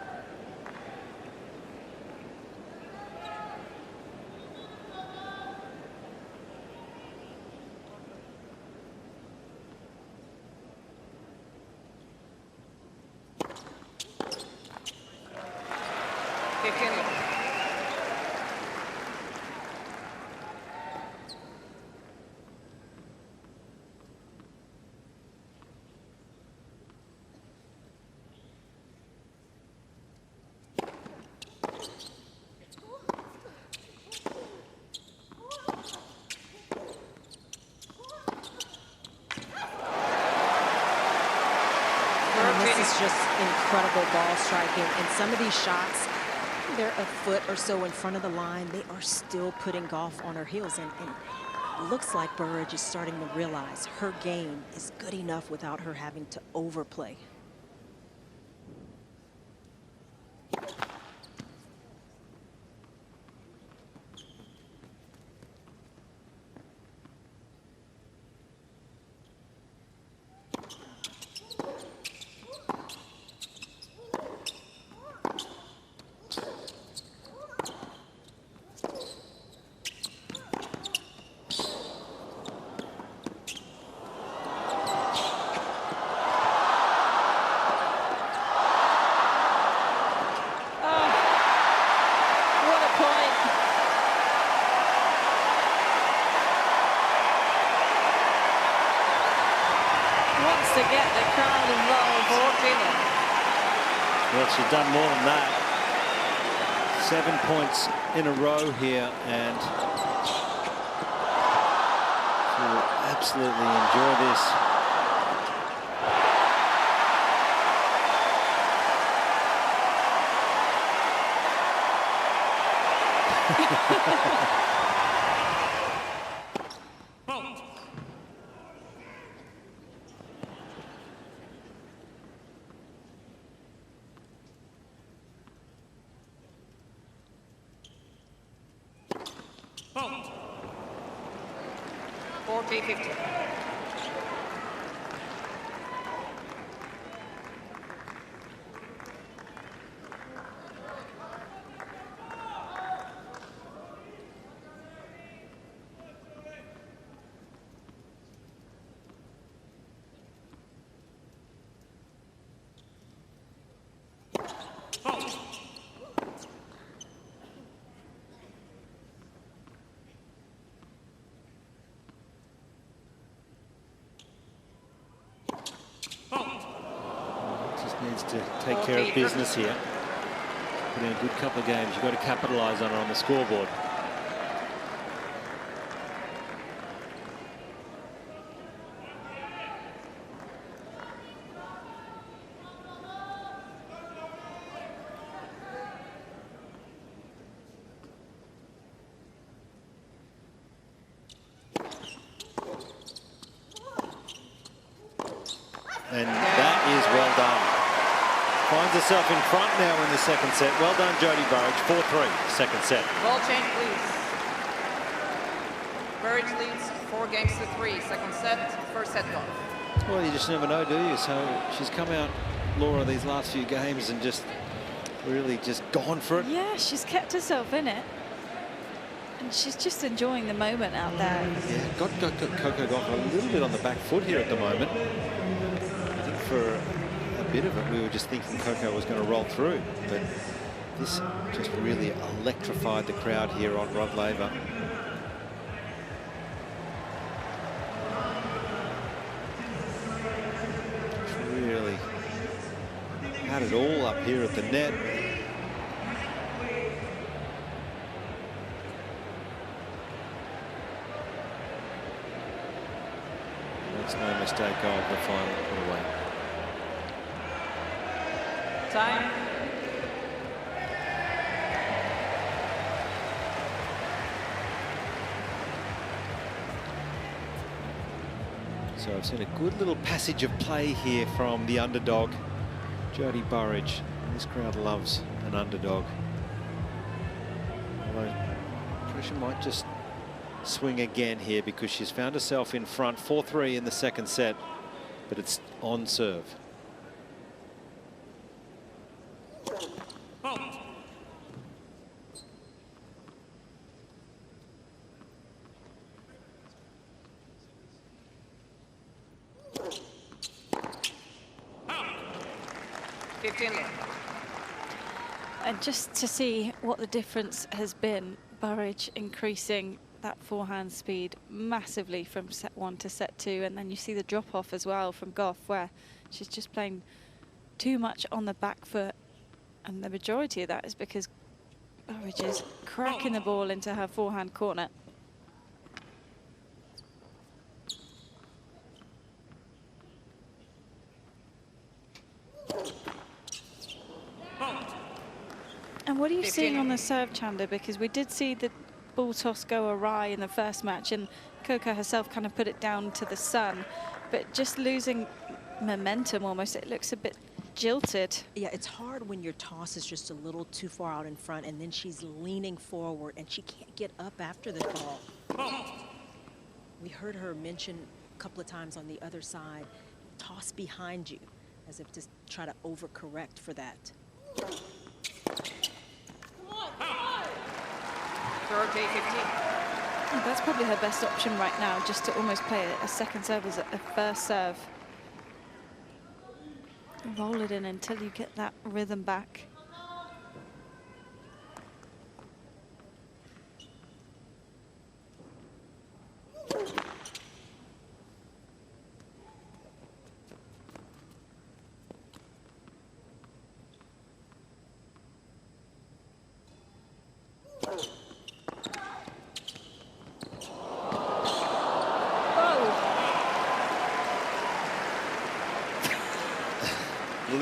This is just incredible ball striking, and some of these shots, they're a foot or so in front of the line. They are still putting Gauff on her heels, and it looks like Burrage is starting to realize her game is good enough without her having to overplay. Well, she's done more than that. 7 points in a row here, and she will absolutely enjoy this. Needs to take care of business here. Put in a good couple of games. You've got to capitalise on it on the scoreboard. And that is well done. Finds herself in front now in the second set. Well done, Jodie Burrage. 4-3, second set. Ball change, please. Burrage leads 4-3. Second set, first set Gauff. Well, you just never know, do you? So she's come out, Laura, these last few games and just really just gone for it. Yeah, she's kept herself in it. And she's just enjoying the moment out there. Yeah, got Coco Gauff a little bit on the back foot here at the moment. I think for a bit of it, we were just thinking Coco was going to roll through, but this just really electrified the crowd here on Rod Laver. Really had it all up here at the net. Makes no mistake of the final put away. Time. So I've seen a good little passage of play here from the underdog, Jodie Burrage. This crowd loves an underdog. Although Tricia might just swing again here because she's found herself in front 4-3 in the second set, but it's on serve. And just to see what the difference has been, Burrage increasing that forehand speed massively from set 1 to set 2, and then you see the drop off as well from Gauff, where she's just playing too much on the back foot, and the majority of that is because Burrage is cracking the ball into her forehand corner. And what are you seeing on the serve, Chanda? Because we did see the ball toss go awry in the first match, and Coco herself kind of put it down to the sun, but just losing momentum almost. It looks a bit jilted. Yeah, it's hard when your toss is just a little too far out in front, and then she's leaning forward and she can't get up after the ball. We heard her mention a couple of times on the other side, toss behind you, as if to try to overcorrect for that. 30-15. That's probably her best option right now, just to almost play a second serve as a first serve. Roll it in until you get that rhythm back.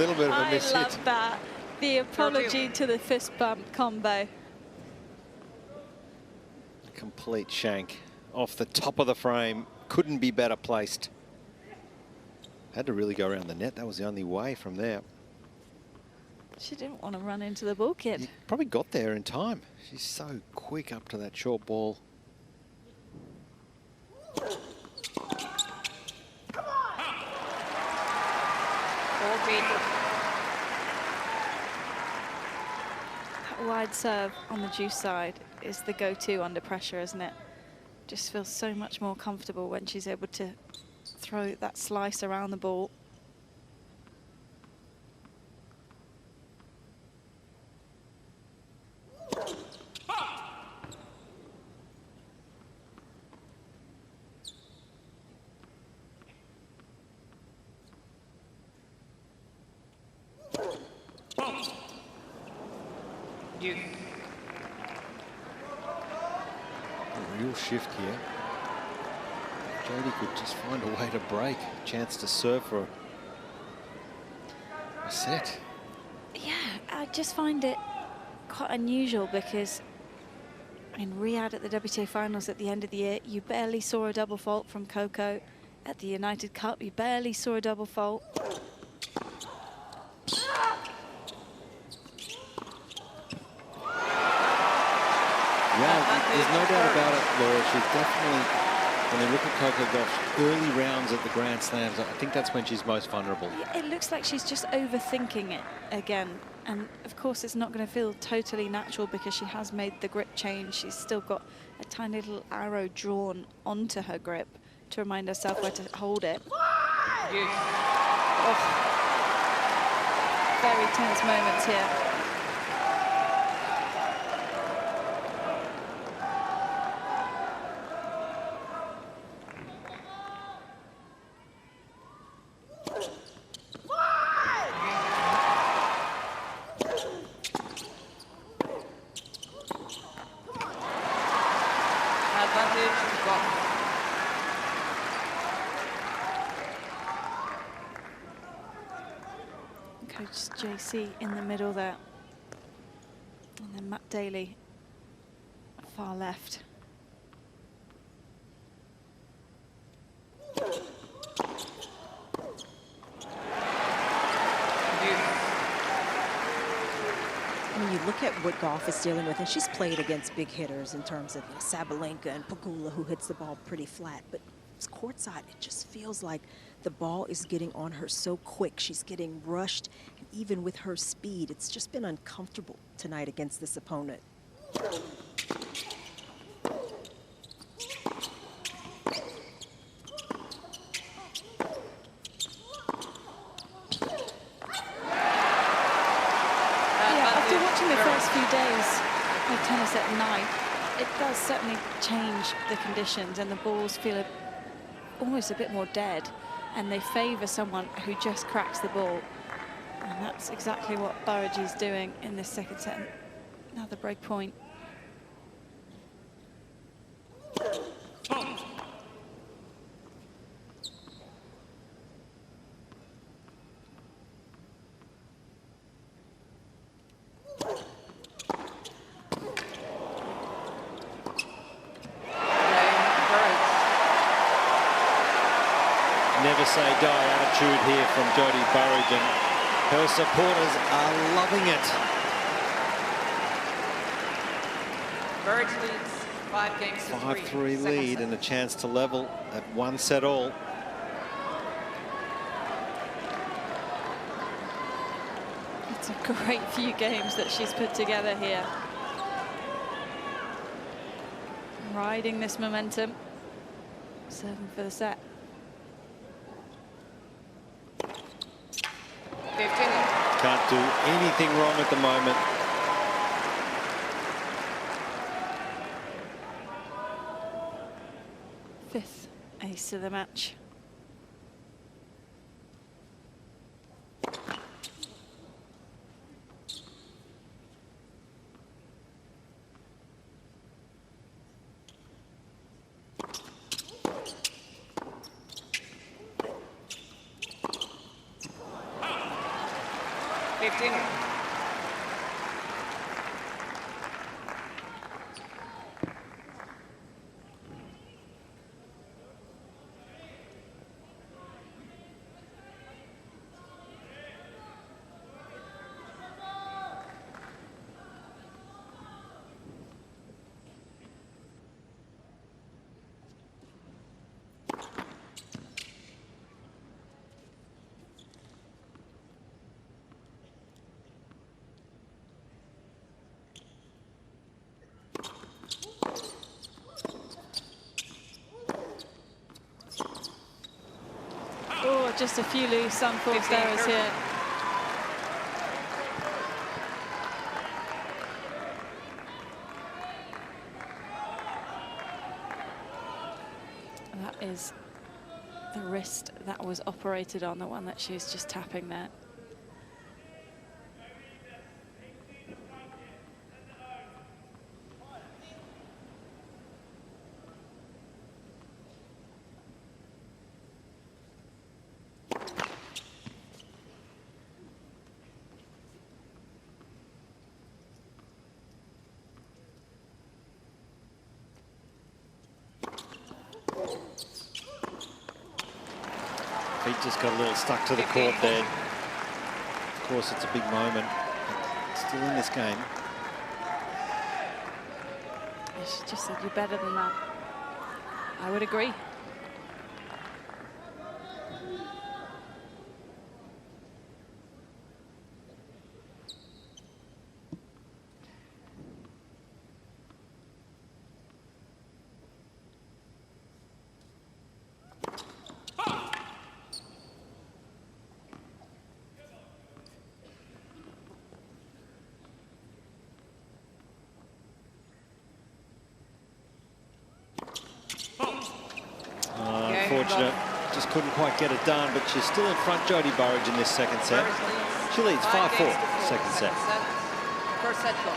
little bit of a miss I hit. love that. The apology to the fist bump combo. Complete shank off the top of the frame. Couldn't be better placed. Had to really go around the net. That was the only way from there. She didn't want to run into the ball, kid. He probably got there in time. She's so quick up to that short ball. That wide serve on the juice side is the go-to under pressure, isn't it? Just feels so much more comfortable when she's able to throw that slice around the ball. A real shift here. Jodie could just find a way to break. Chance to serve for a set. Yeah, I just find it quite unusual because in Riyadh at the WTA finals at the end of the year, you barely saw a double fault from Coco. At the United Cup, you barely saw a double fault. Yeah, there's no doubt about it, Laura. She's definitely, when you look at Coco Gauff's early rounds at the Grand Slams, I think that's when she's most vulnerable. Yeah, it looks like she's just overthinking it again. And of course, it's not going to feel totally natural because she has made the grip change. She's still got a tiny little arrow drawn onto her grip to remind herself where to hold it. Oh. Very tense moments here. Coach JC in the middle there. And then Matt Daly far left. When you look at what Gauff is dealing with, and she's played against big hitters in terms of Sabalenka and Pegula, who hits the ball pretty flat, but it's courtside, it just feels like the ball is getting on her so quick. She's getting rushed, and even with her speed, it's just been uncomfortable tonight against this opponent. Tennis at night, it does certainly change the conditions and the balls feel almost a bit more dead and they favour someone who just cracks the ball. And that's exactly what Burrage is doing in this second set. Another break point. Never say die attitude here from Jodie Burrage, and her supporters are loving it. Burrage leads 5 games to 3. 5-3 lead and a chance to level at 1 set all. It's a great few games that she's put together here. Riding this momentum, serving for the set. 15. Can't do anything wrong at the moment. Fifth ace of the match. Continue. Oh, just a few loose unforced errors here. That is the wrist that was operated on, the one that she was just tapping there. Feet just got a little stuck to the court there. Of course, it's a big moment. Still in this game. She just said, you're better than that. I would agree. Unfortunate, just couldn't quite get it done, but she's still in front, Jodie Burrage, in this second set. She leads 5-4, second set. First set goal.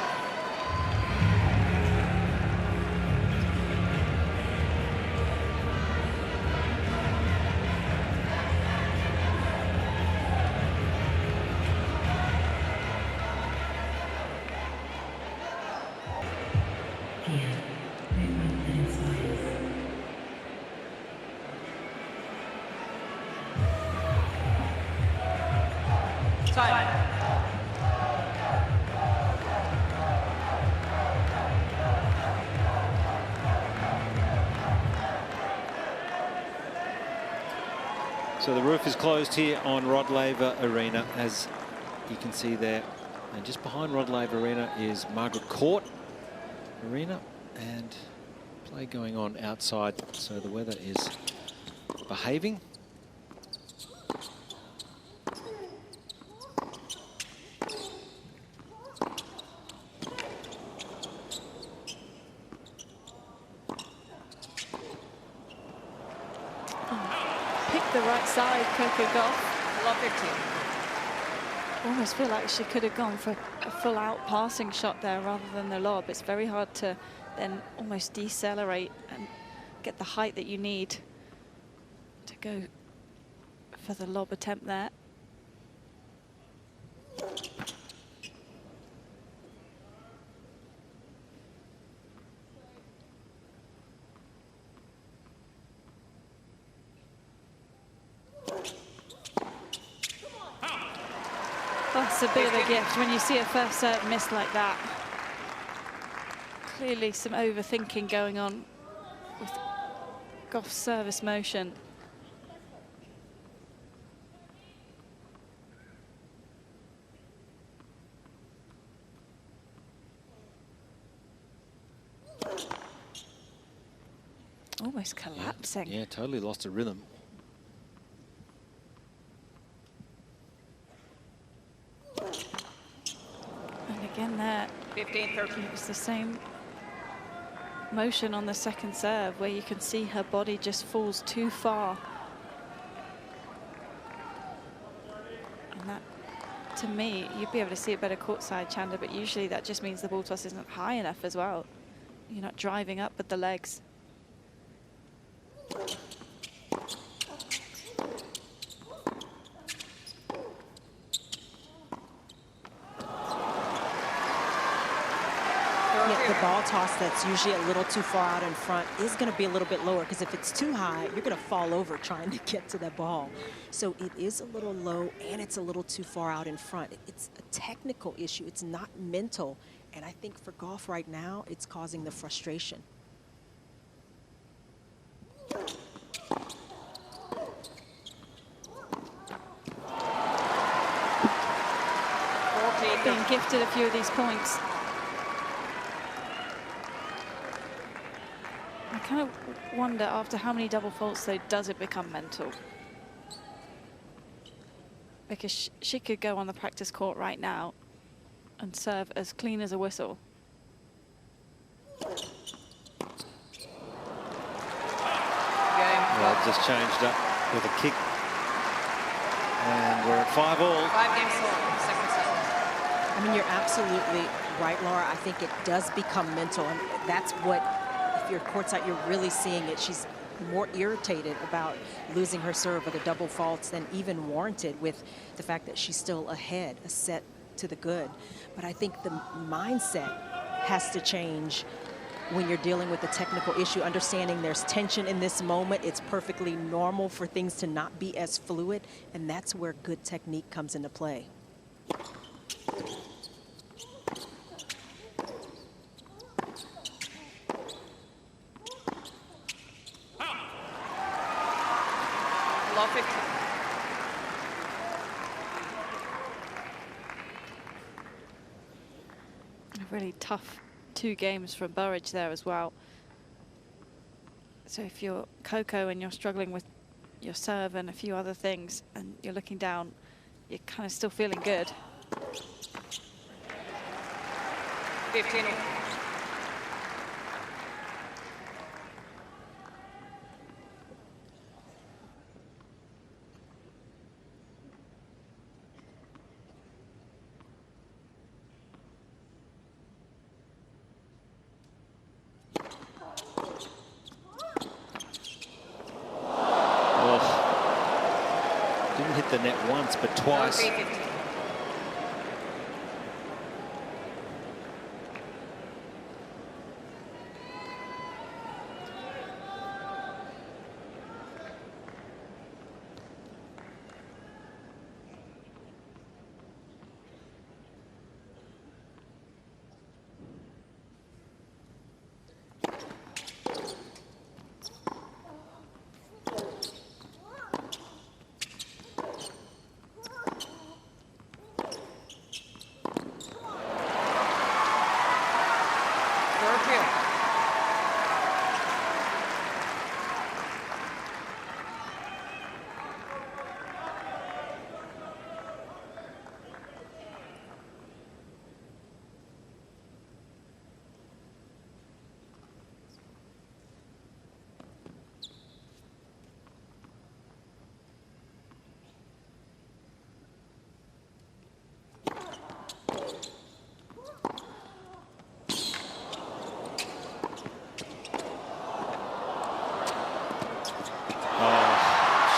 So the roof is closed here on Rod Laver Arena, as you can see there. And just behind Rod Laver Arena is Margaret Court Arena, and play going on outside. So the weather is behaving. The right side, Coco Gauff. Love 15. Almost feel like she could have gone for a full-out passing shot there rather than the lob. It's very hard to then almost decelerate and get the height that you need to go for the lob attempt there. That's a bit of a gift when you see a first serve miss like that. Clearly some overthinking going on with Gauff's service motion. Almost collapsing. Yeah, totally lost her rhythm. And again there, 15-13. it's the same motion on the second serve where you can see her body just falls too far. And that, to me, you'd be able to see it better courtside, Chanda, but usually that just means the ball toss isn't high enough as well. You're not driving up with the legs. Yeah, the ball toss that's usually a little too far out in front is going to be a little bit lower, because if it's too high, you're going to fall over trying to get to that ball. So it is a little low, and it's a little too far out in front. It's a technical issue. It's not mental. And I think for Gauff right now, it's causing the frustration. Being gifted a few of these points. I kind of wonder, after how many double faults, though, does it become mental? Because she could go on the practice court right now and serve as clean as a whistle. Well, just changed up with a kick. And we're at 5-all. 5 games sold. Second set. I mean, you're absolutely right, Laura. I think it does become mental, and that's what, if you're courtside, you're really seeing it. She's more irritated about losing her serve or the double faults than even warranted, with the fact that she's still ahead, a set to the good. But I think the mindset has to change when you're dealing with a technical issue, understanding there's tension in this moment. It's perfectly normal for things to not be as fluid, and that's where good technique comes into play. Love it. A really tough 2 games from Burrage there as well. So if you're Coco and you're struggling with your serve and a few other things, and you're looking down, you're kind of still feeling good. 15. Didn't hit the net once, but twice. 15.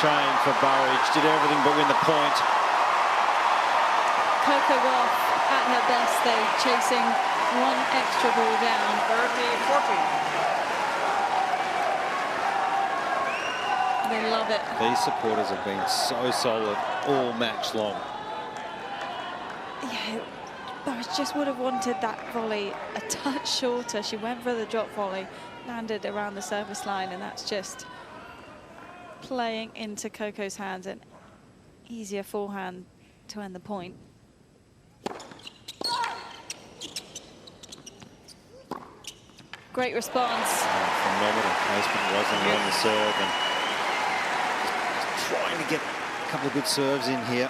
Shame for Burrage, did everything but win the point. Coco Gauff at her best, though, chasing one extra ball down. 30-14. They love it. These supporters have been so solid all match long. Yeah, Burrage just would have wanted that volley a touch shorter. She went for the drop volley, landed around the service line, and that's just playing into Coco's hands, an easier forehand to end the point. Great response. Phenomenal placement, wasn't on the serve, and just trying to get a couple of good serves in here.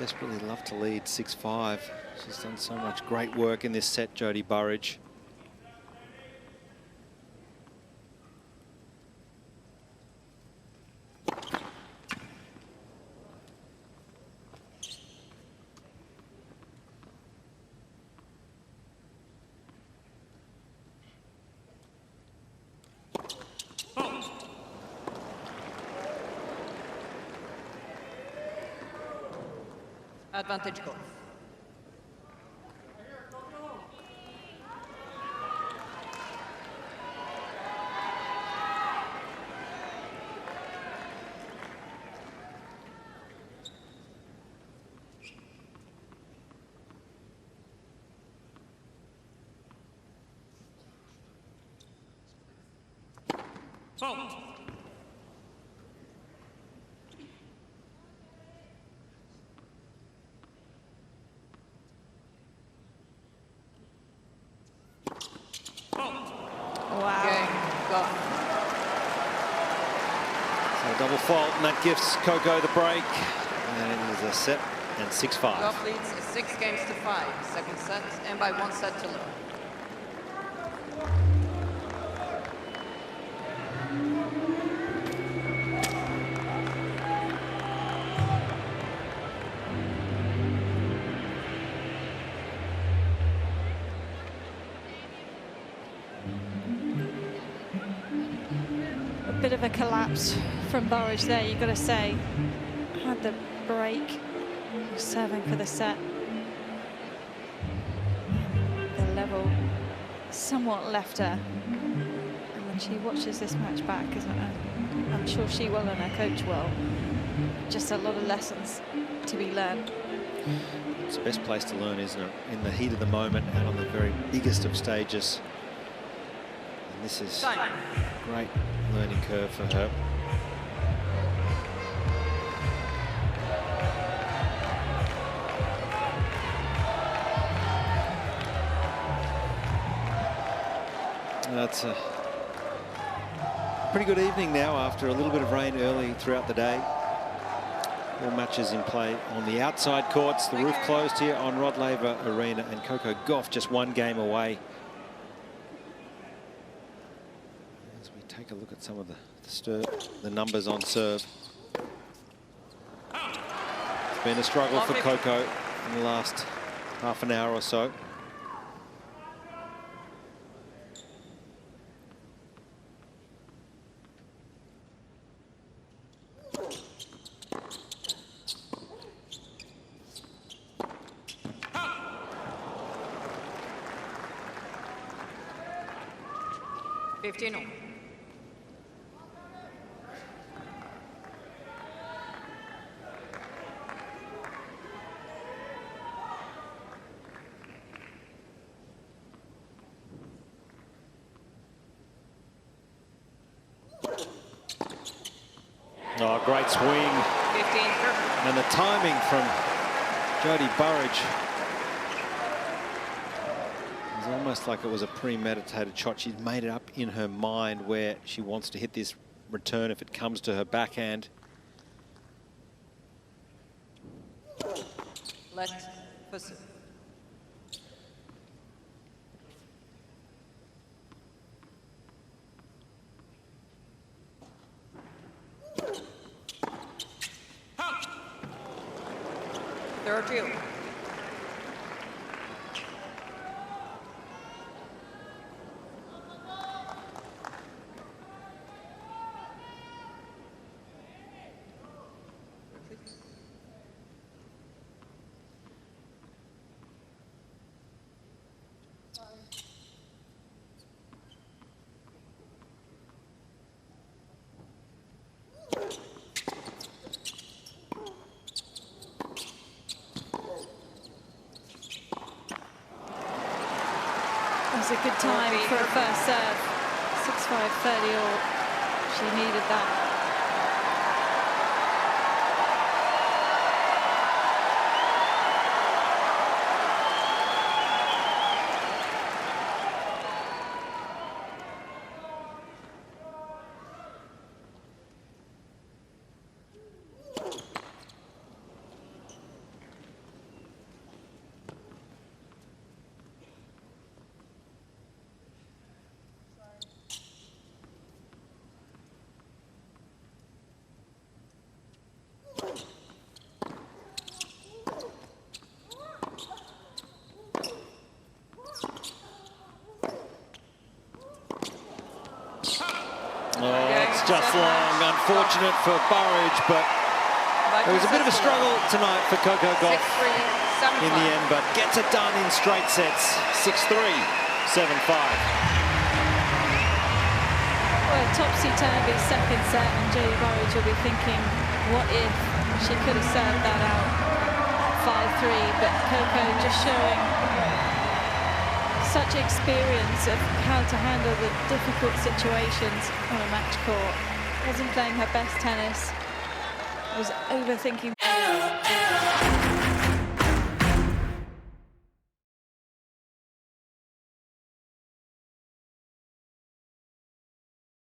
Desperately love to lead 6-5. She's done so much great work in this set, Jodie Burrage. Advantage goal. Wow. Cain, Gauff. So a double fault, and that gives Coco the break. And it is a set and 6-5. Gauff leads 6 games to 5. Second set, and by 1 set to love. A bit of a collapse from Burrage there, you've got to say. Had the break, was serving for the set. The level somewhat left her. And when she watches this match back, I'm sure she will and her coach will, just a lot of lessons to be learned. It's the best place to learn, isn't it? In the heat of the moment and on the very biggest of stages. And this is a great learning curve for her. That's a pretty good evening now after a little bit of rain early throughout the day. All matches in play on the outside courts. The roof closed here on Rod Laver Arena, and Coco Gauff just 1 game away. As we take a look at some of the numbers on serve. It's been a struggle for Coco in the last half an hour or so. Oh, great swing. 15. And the timing from Jodie Burrage. It was almost like it was a premeditated shot. She's made it up in her mind where she wants to hit this return if it comes to her backhand. Let pursue. Third two. A good time for a first serve. 6-5, 30 all. She needed that. Just long, unfortunate for Burrage, but it was a bit of a struggle tonight for Coco Gauff in the end, but gets it done in straight sets. 6-3, 7-5. Well, topsy-turvy second set, and Jodie Burrage will be thinking, what if she could have served that out 5-3, but Coco just showing so such experience of how to handle the difficult situations on a match court. Wasn't playing her best tennis. Was overthinking.